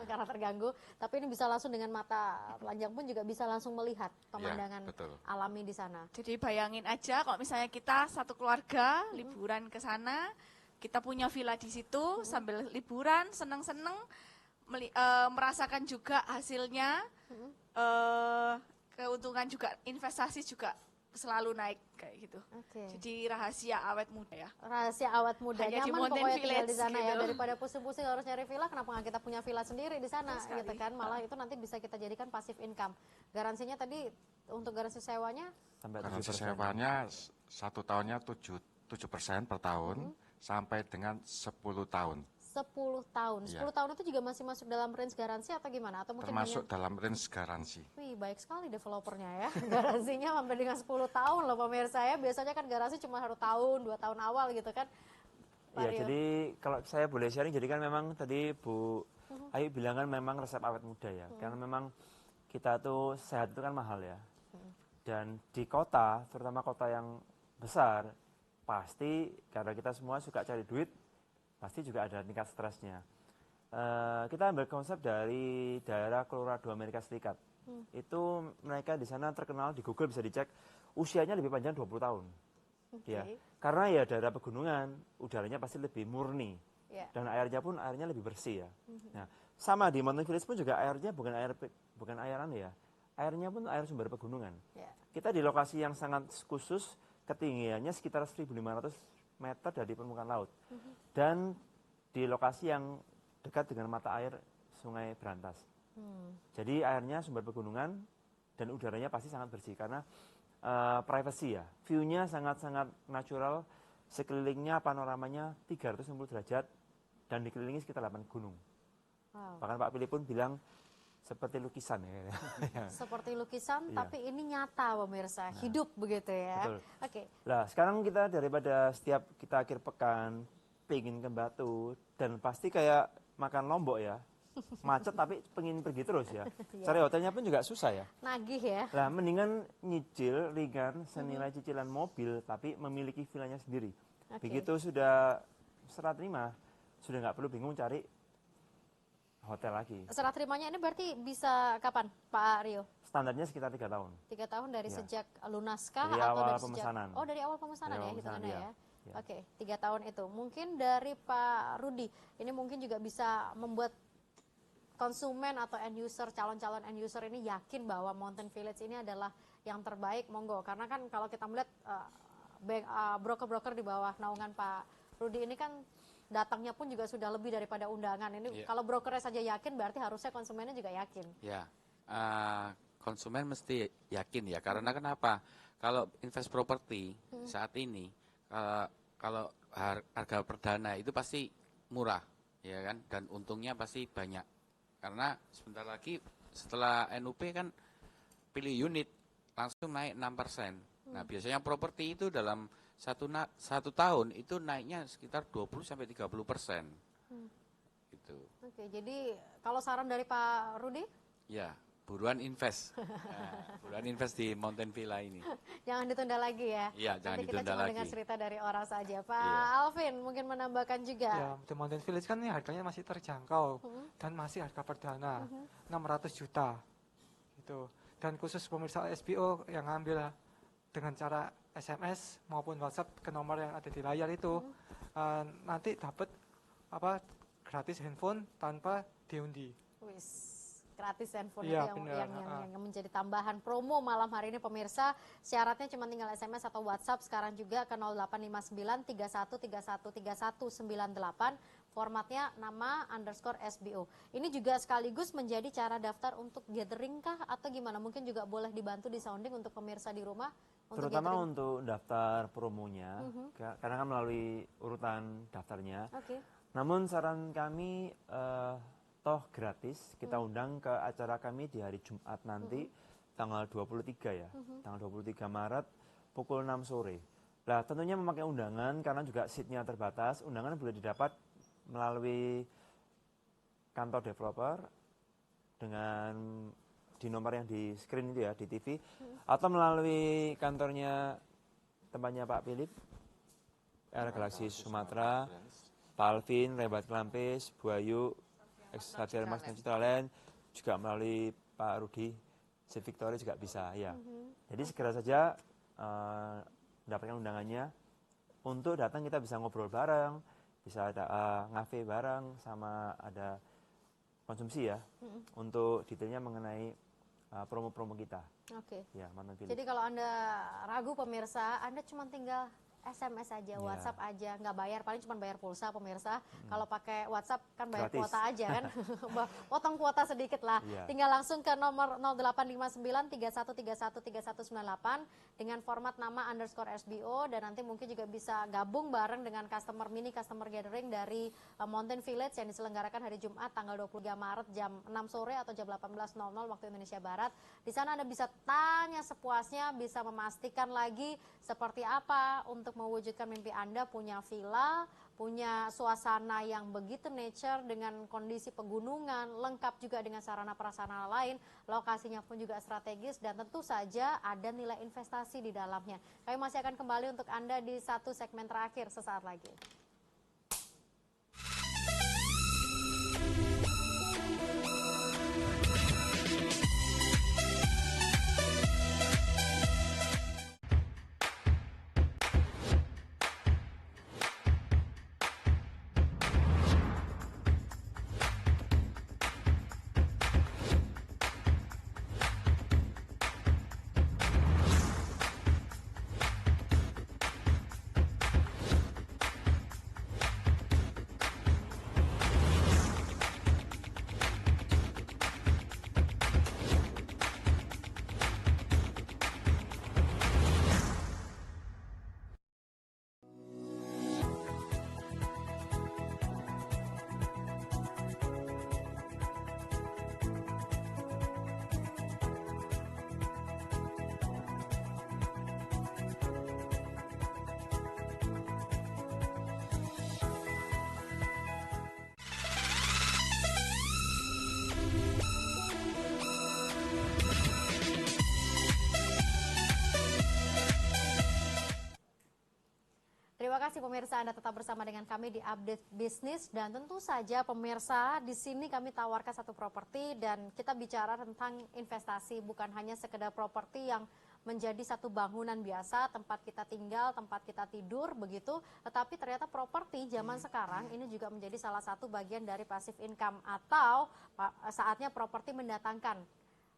karena terganggu. Tapi ini bisa langsung dengan mata telanjang pun juga bisa langsung melihat pemandangan alami di sana. Jadi bayangin aja kalau misalnya kita satu keluarga liburan ke sana, kita punya villa di situ sambil liburan, seneng-seneng, merasakan juga hasilnya, keuntungan juga, investasi juga selalu naik kayak gitu. Jadi rahasia awet muda ya. Rahasia awet muda, hanya nyaman pokoknya tinggal di sana gitu. ya. Daripada pusing-pusing harus nyari villa, kenapa nggak kita punya villa sendiri di sana gitu kan. Malah itu nanti bisa kita jadikan passive income. Garansinya tadi untuk garansi sewanya? Garansi sewanya 1 tahunnya 7% per tahun sampai dengan 10 tahun. 10 tahun. 10 tahun itu juga masih masuk dalam range garansi atau gimana? Atau mungkin termasuk dalam range garansi. Wih, baik sekali developernya ya. Garansinya sampai dengan 10 tahun loh pemirsa ya. Biasanya kan garansi cuma 1 tahun, 2 tahun awal gitu kan. Iya, jadi kalau saya boleh sharing, jadi kan memang tadi Bu Ayu bilang kan memang resep awet muda ya. Karena memang kita tuh sehat itu kan mahal ya. Dan di kota, terutama kota yang besar, pasti karena kita semua suka cari duit, pasti juga ada tingkat stresnya. Kita ambil konsep dari daerah Colorado Amerika Serikat. Itu mereka di sana terkenal, di Google bisa dicek, usianya lebih panjang 20 tahun. Ya, karena ya daerah pegunungan, udaranya pasti lebih murni. Dan airnya pun airnya lebih bersih ya. Nah, sama di Mountain Village pun juga airnya bukan air anu ya. Airnya pun air sumber pegunungan. Kita di lokasi yang sangat khusus, ketinggiannya sekitar 1.500 meter dari permukaan laut. Dan di lokasi yang dekat dengan mata air Sungai Berantas. Jadi airnya sumber pegunungan dan udaranya pasti sangat bersih karena privacy ya. View-nya sangat-sangat natural, sekelilingnya panoramanya 360 derajat dan dikelilingi sekitar 8 gunung. Bahkan Pak Philip pun bilang seperti lukisan ya. Seperti lukisan, Iya. tapi ini nyata pemirsa, hidup begitu ya. Betul. Oke, Nah, sekarang kita daripada setiap kita akhir pekan pengen ke Batu dan pasti kayak makan Lombok ya. Macet tapi pengen pergi terus ya. Cari hotelnya pun juga susah ya. nagih ya. Nah, mendingan nyicil ringan senilai cicilan mobil tapi memiliki villanya sendiri. Oke. Begitu sudah serah terima, sudah nggak perlu bingung cari hotel lagi. Serah terimanya ini berarti bisa kapan Pak Rio? Standarnya sekitar 3 tahun. 3 tahun dari Ya. sejak lunaskah Dari atau awal dari pemesanan. sejak? Oh, dari awal pemesanan Dari ya awal hitungannya pemesanan, ya. ya. Oke, 3 tahun itu. Mungkin dari Pak Rudi, ini mungkin juga bisa membuat konsumen atau end user, calon-calon end user ini yakin bahwa Mountain Village ini adalah yang terbaik, monggo. Karena kan kalau kita melihat broker-broker di bawah naungan Pak Rudi ini kan datangnya pun juga sudah lebih daripada undangan. Ini kalau brokernya saja yakin, berarti harusnya konsumennya juga yakin. Ya, konsumen mesti yakin ya. Karena kenapa? Kalau invest properti saat ini, kalau harga perdana itu pasti murah, ya kan? Dan untungnya pasti banyak. Karena sebentar lagi setelah NUP kan pilih unit langsung naik 6%. Nah, biasanya properti itu dalam satu tahun itu naiknya sekitar 20-30%. Gitu. Oke, jadi kalau saran dari Pak Rudi, Ya, buruan invest. Nah, buruan invest di Mountain Villa ini. jangan ditunda lagi ya. Iya, jangan Nanti ditunda kita cuma lagi. dengar cerita dari orang saja. Pak Iya. Alvin mungkin menambahkan juga. Ya, The Mountain Village kan ini harganya masih terjangkau dan masih harga perdana 600 juta gitu. Dan khusus pemirsa SBO yang ngambil dengan cara SMS maupun WhatsApp ke nomor yang ada di layar itu nanti dapat gratis handphone tanpa diundi. Wis, gratis handphone Iya, itu benar. yang menjadi tambahan promo malam hari ini pemirsa. Syaratnya cuma tinggal SMS atau WhatsApp sekarang juga ke 0859 31313198. Formatnya nama _SBO. Ini juga sekaligus menjadi cara daftar untuk gathering kah atau gimana? Mungkin juga boleh dibantu di sounding untuk pemirsa di rumah. Untuk Terutama gathering. untuk daftar promonya, karena kan melalui urutan daftarnya. Oke. Namun saran kami toh gratis, kita undang ke acara kami di hari Jumat nanti tanggal 23 ya, tanggal 23 Maret pukul 6 sore. Nah, tentunya memakai undangan karena juga seatnya terbatas. Undangan boleh didapat melalui kantor developer dengan di nomor yang di screen itu ya, di TV, atau melalui kantornya tempatnya Pak Philip, Air Galaxy Sumatera, Pak Alvin, Rebat Klampis, Bu Ayu, Xavier Mas dan Citraland, juga melalui Pak Rudi, si Victoria juga bisa ya. Jadi segera saja mendapatkan undangannya. Untuk datang kita bisa ngobrol bareng, bisa ada ngafe bareng, sama ada konsumsi ya. Untuk detailnya mengenai promo-promo kita. Oke. Ya, Mountain Village. Jadi kalau Anda ragu pemirsa, Anda cuma tinggal SMS aja, WhatsApp aja, nggak bayar, paling cuma bayar pulsa pemirsa. Kalau pakai WhatsApp kan bayar Gratis. kuota aja kan, potong kuota sedikit lah. Iya. Tinggal langsung ke nomor 0859 31313198 dengan format nama _SBO dan nanti mungkin juga bisa gabung bareng dengan mini customer gathering dari Mountain Village yang diselenggarakan hari Jumat tanggal 23 Maret jam 6 sore atau jam 18.00 waktu Indonesia Barat. Di sana Anda bisa tanya sepuasnya, bisa memastikan lagi seperti apa untuk mewujudkan mimpi Anda punya villa, punya suasana yang begitu nature dengan kondisi pegunungan, lengkap juga dengan sarana prasarana lain, lokasinya pun juga strategis dan tentu saja ada nilai investasi di dalamnya. Kami masih akan kembali untuk Anda di satu segmen terakhir sesaat lagi. kasih pemirsa, Anda tetap bersama dengan kami di Update Bisnis, dan tentu saja pemirsa, di sini kami tawarkan satu properti dan kita bicara tentang investasi, bukan hanya sekedar properti yang menjadi satu bangunan biasa, tempat kita tinggal, tempat kita tidur begitu, tetapi ternyata properti zaman sekarang ini juga menjadi salah satu bagian dari passive income, atau saatnya properti mendatangkan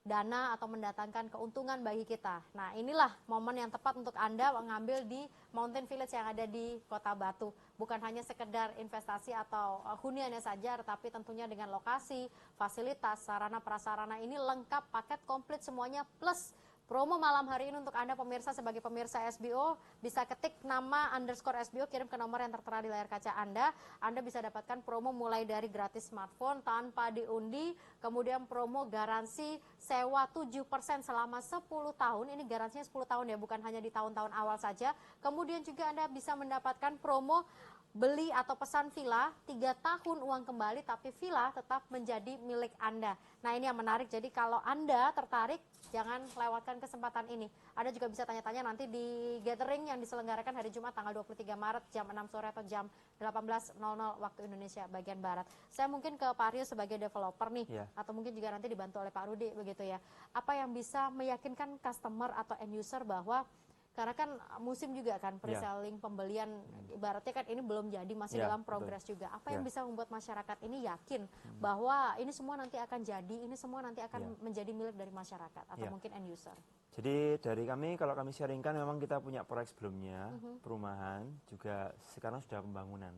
dana atau mendatangkan keuntungan bagi kita. Nah, inilah momen yang tepat untuk Anda mengambil di Mountain Village yang ada di Kota Batu. Bukan hanya sekedar investasi atau huniannya saja, tetapi tentunya dengan lokasi, fasilitas, sarana prasarana ini lengkap, paket komplit semuanya, plus promo malam hari ini untuk Anda pemirsa. Sebagai pemirsa SBO, bisa ketik nama _SBO, kirim ke nomor yang tertera di layar kaca Anda. Anda bisa dapatkan promo mulai dari gratis smartphone tanpa diundi, kemudian promo garansi sewa 7% selama 10 tahun. Ini garansinya 10 tahun ya, bukan hanya di tahun-tahun awal saja. Kemudian juga Anda bisa mendapatkan promo beli atau pesan villa 3 tahun uang kembali, tapi villa tetap menjadi milik Anda. Nah, ini yang menarik. Jadi kalau Anda tertarik, jangan lewatkan kesempatan ini. Anda juga bisa tanya-tanya nanti di gathering yang diselenggarakan hari Jumat tanggal 23 Maret jam 6 sore atau jam 18.00 waktu Indonesia bagian Barat. Saya mungkin ke Pak Rio sebagai developer nih, atau mungkin juga nanti dibantu oleh Pak Rudi begitu ya. Apa yang bisa meyakinkan customer atau end user bahwa, karena kan musim juga kan pre-selling, pembelian, ibaratnya kan ini belum jadi, masih dalam progres juga. Apa yang bisa membuat masyarakat ini yakin bahwa ini semua nanti akan jadi, ini semua nanti akan menjadi milik dari masyarakat atau mungkin end user? Jadi dari kami, kalau kami sharingkan, memang kita punya proyek sebelumnya, perumahan, juga sekarang sudah pembangunan.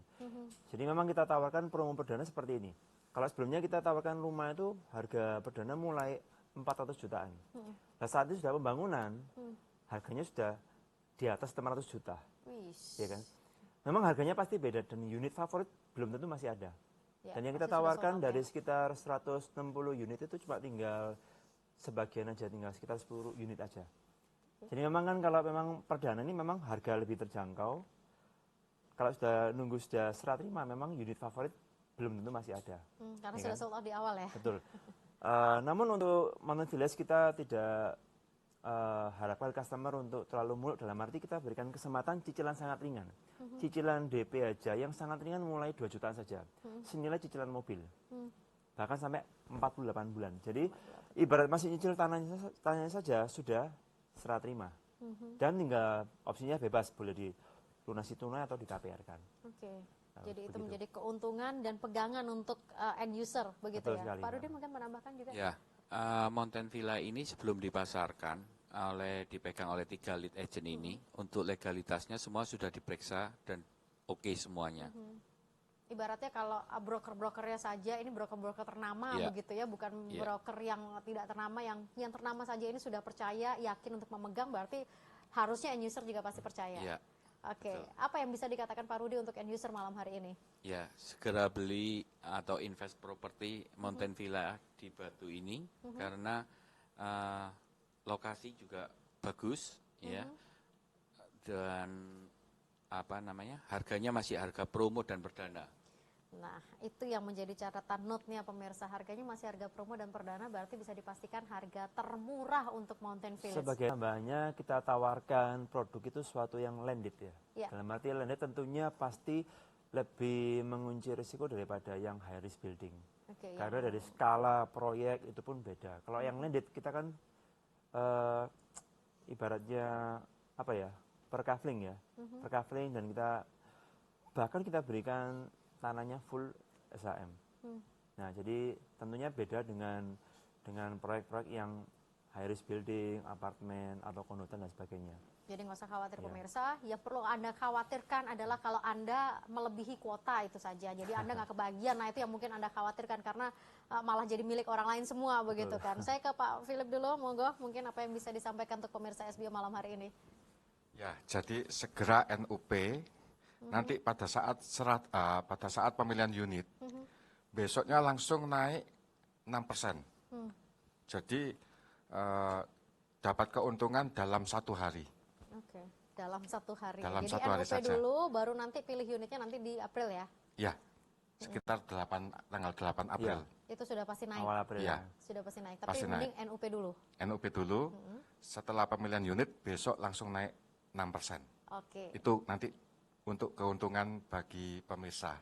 Jadi memang kita tawarkan promo perdana seperti ini. Kalau sebelumnya kita tawarkan rumah itu harga perdana mulai 400 jutaan. Nah, saat ini sudah pembangunan, harganya sudah di atas 500 juta. Ya kan? Memang harganya pasti beda, dan unit favorit belum tentu masih ada. Dan yang kita tawarkan dari sekitar 160 unit itu cuma tinggal sebagian aja, tinggal sekitar 10 unit aja. Jadi memang kan kalau memang perdana ini memang harga lebih terjangkau. Kalau sudah nunggu sudah serah terima, memang unit favorit belum tentu masih ada. Karena sudah sold out di awal ya. Betul. Namun untuk Mountain Village kita tidak harapkan customer untuk terlalu muluk, dalam arti kita berikan kesempatan cicilan sangat ringan. Cicilan DP aja yang sangat ringan mulai 2 jutaan saja. Senilai cicilan mobil. Bahkan sampai 48 bulan. Jadi ibarat masih nyicil tanahnya saja sudah serah terima. Dan tinggal opsinya bebas, boleh dilunasi tunai atau di KPR-kan. Nah, jadi itu begitu. menjadi keuntungan dan pegangan untuk end user begitu. Betul ya. sekali, Pak Rudi mungkin menambahkan juga. Ya, Mountain Villa ini sebelum dipasarkan dipegang oleh 3 lead agent ini, untuk legalitasnya semua sudah diperiksa dan oke semuanya. Ibaratnya kalau broker-brokernya saja, ini broker-broker ternama begitu ya, bukan broker yang tidak ternama, yang ternama saja ini sudah percaya, yakin untuk memegang, berarti harusnya end user juga pasti percaya. Oke, apa yang bisa dikatakan Pak Rudi untuk end user malam hari ini? Ya, segera beli atau invest properti Mountain Villa di Batu ini, karena lokasi juga bagus, ya, dan harganya masih harga promo dan perdana. Nah, itu yang menjadi catatan note-nya pemirsa, harganya masih harga promo dan perdana, berarti bisa dipastikan harga termurah untuk Mountain Village. Sebagai tambahnya kita tawarkan produk itu suatu yang landed ya. Dalam arti landed tentunya pasti lebih mengunci risiko daripada yang high risk building. Karena dari skala proyek itu pun beda. Kalau yang landed kita kan ibaratnya per kafling ya, per kafling, dan kita berikan tanahnya full SHM. Nah, jadi tentunya beda dengan proyek-proyek yang high risk building, apartemen atau kondotan dan sebagainya. Jadi nggak usah khawatir pemirsa, yang perlu Anda khawatirkan adalah kalau Anda melebihi kuota itu saja. Jadi Anda nggak kebagian, nah itu yang mungkin Anda khawatirkan, karena malah jadi milik orang lain semua begitu kan. Saya ke Pak Philip dulu, monggo, mungkin apa yang bisa disampaikan untuk pemirsa SBO malam hari ini? Ya, jadi segera NUP, nanti pada saat pemilihan unit, besoknya langsung naik 6%. Jadi dapat keuntungan dalam 1 hari. Dalam 1 hari. Dalam Jadi 1 hari NUP saja. dulu, baru nanti pilih unitnya nanti di April ya? Ya, sekitar tanggal 8 April. Itu sudah pasti naik? Awal April. Ya. Sudah pasti naik, tapi Pasti mending NUP dulu? NUP dulu, setelah pemilihan unit besok langsung naik 6%. Oke. Itu nanti untuk keuntungan bagi pemirsa.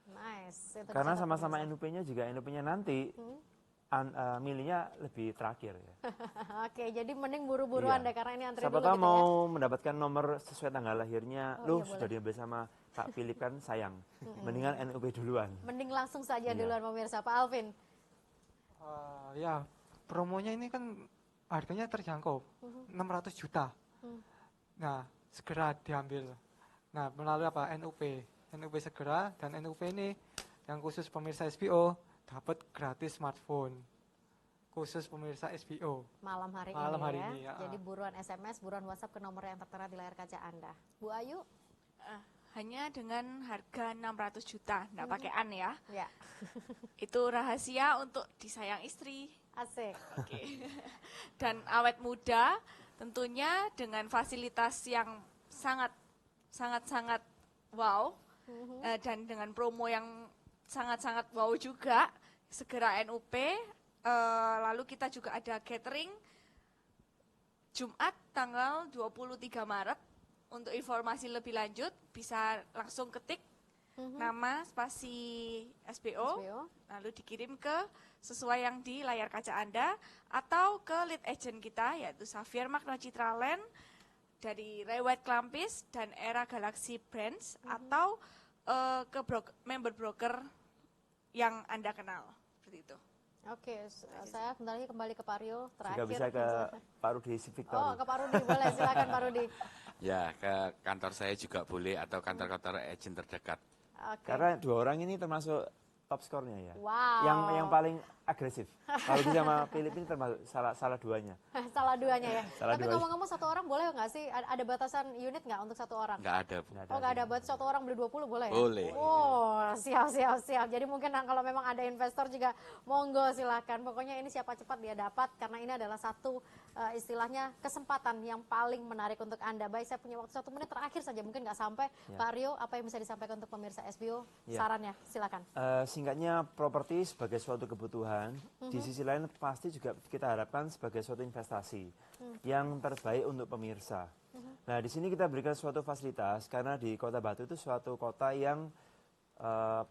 Nice. Itu Karena dicatat sama-sama pemirsa. NUP-nya juga NUP-nya nanti milihnya lebih terakhir ya. Oke, jadi mending buru-buru Iya. Anda karena ini antri Siapa dulu tahu gitu mau ya. mendapatkan nomor sesuai tanggal lahirnya, Oh, loh iya, sudah boleh. diambil sama Pak Philip kan sayang. Mendingan NUP duluan. Mending langsung saja Iya. duluan pemirsa. Pak Alvin. Ya, promonya ini kan harganya terjangkau, 600 juta. Nah, segera diambil. Nah, melalui apa? NUP segera, dan NUP ini yang khusus pemirsa SBO dapat gratis smartphone. Khusus pemirsa SBO. Malam hari Malam ini hari ya. ini, ya. Jadi buruan SMS, buruan WhatsApp ke nomor yang tertera di layar kaca Anda. Bu Ayu? Hanya dengan harga 600 juta, nggak pakai an ya. Ya, Itu rahasia untuk disayang istri. asik. Oke. Dan awet muda tentunya dengan fasilitas yang sangat wow dan dengan promo yang sangat wow juga. Segera NUP, lalu kita juga ada catering Jumat tanggal 23 Maret. Untuk informasi lebih lanjut bisa langsung ketik nama spasi SBO, lalu dikirim ke sesuai yang di layar kaca Anda atau ke lead agent kita yaitu Xavier Magno Citraland dari Rewet Klampis dan Era Galaxy Brands atau ke member broker yang Anda kenal seperti itu. Oke, saya bentar lagi kembali ke Pak Rio Juga terakhir. bisa ke Pak Rudi Victory. Oh, ke Pak Rudi boleh, silakan Pak Rudi. Ya, ke kantor saya juga boleh atau kantor-kantor agent terdekat. Oke. Karena dua orang ini termasuk top skornya ya. Wow. Yang paling agresif. Kalau bisa sama Philip ini termasuk salah duanya. Salah duanya ya. Salah Tapi duanya. ngomong-ngomong satu orang boleh nggak sih? Ada batasan unit nggak untuk satu orang? Nggak ada, Bu. Oh nggak ada, buat satu orang beli 20 boleh ya? Boleh. Oh siap. Jadi mungkin kalau memang ada investor juga monggo silahkan. Pokoknya ini siapa cepat dia dapat karena ini adalah satu istilahnya kesempatan yang paling menarik untuk Anda. Baik, saya punya waktu 1 menit terakhir saja, mungkin nggak sampai. Ya. Pak Rio, apa yang bisa disampaikan untuk pemirsa SBO? Ya. Sarannya, silakan. Singkatnya properti sebagai suatu kebutuhan, di sisi lain pasti juga kita harapkan sebagai suatu investasi yang terbaik untuk pemirsa. Nah, di sini kita berikan suatu fasilitas karena di Kota Batu itu suatu kota yang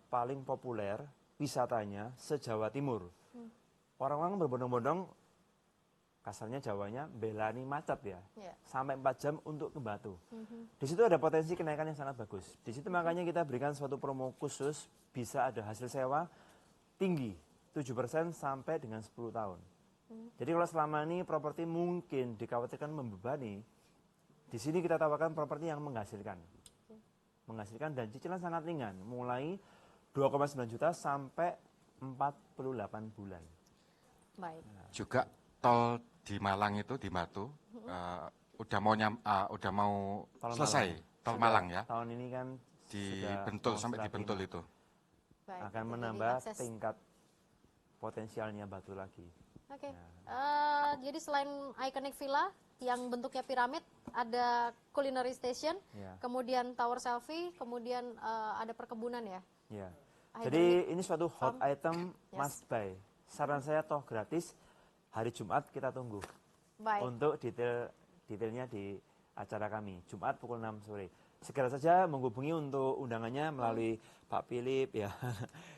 paling populer wisatanya se-Jawa Timur. Orang-orang berbondong-bondong, kasarnya Jawanya belani macet ya, sampai 4 jam untuk ke Batu. Di situ ada potensi kenaikan yang sangat bagus. Di situ makanya kita berikan suatu promo khusus, bisa ada hasil sewa tinggi, 7% sampai dengan 10 tahun. Jadi kalau selama ini properti mungkin dikhawatirkan membebani, di sini kita tawarkan properti yang menghasilkan. Menghasilkan dan cicilan sangat ringan, mulai 2,9 juta sampai 48 bulan. Baik. Juga tol di Malang itu di Batu udah mau Tol selesai Malang. tol Sudah, Malang ya tahun ini kan di sudah Bentul mau sampai di setengah Bentul 5. itu. Baik, Akan jadi menambah akses. tingkat potensialnya Batu lagi. Oke. Jadi selain iconic villa yang bentuknya piramid, ada culinary station, Ya. kemudian tower selfie, kemudian ada perkebunan ya. Ya. Hydronic Jadi ini suatu hot farm. item Yes. must buy. Saran saya toh gratis, hari Jumat kita tunggu Baik. untuk detailnya di acara kami Jumat pukul 6 sore. Segera saja menghubungi untuk undangannya melalui Pak Philip ya,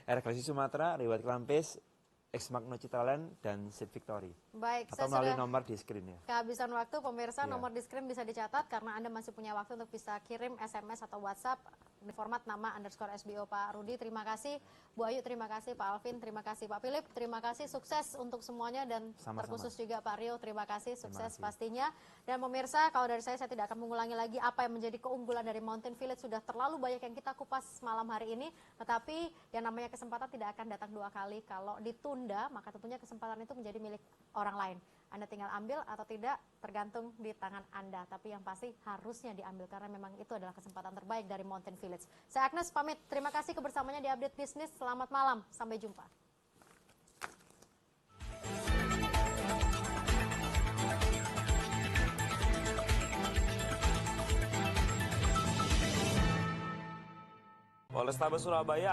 Era Galaxy Sumatera, Rewet Klampis, X Magno Citraland dan Sip Victory. Baik, Atau saya melalui sudah nomor di screen ya. kehabisan waktu, pemirsa. Iya. Nomor di screen bisa dicatat karena Anda masih punya waktu untuk bisa kirim SMS atau WhatsApp di format nama _SBO Pak Rudi. Terima kasih Bu Ayu, terima kasih Pak Alvin, terima kasih Pak Philip, terima kasih, sukses untuk semuanya dan Sama-sama. terkhusus juga Pak Rio, terima kasih, sukses kasih. pastinya. Dan pemirsa, kalau dari saya tidak akan mengulangi lagi apa yang menjadi keunggulan dari Mountain Village. Sudah terlalu banyak yang kita kupas malam hari ini, tetapi yang namanya kesempatan tidak akan datang 2 kali. Kalau ditunda, maka tentunya kesempatan itu menjadi milik orang lain. Anda tinggal ambil atau tidak tergantung di tangan Anda. Tapi yang pasti harusnya diambil karena memang itu adalah kesempatan terbaik dari Mountain Village. Saya Agnes pamit. Terima kasih kebersamaannya di Update Bisnis. Selamat malam. Sampai jumpa. Polrestabes Surabaya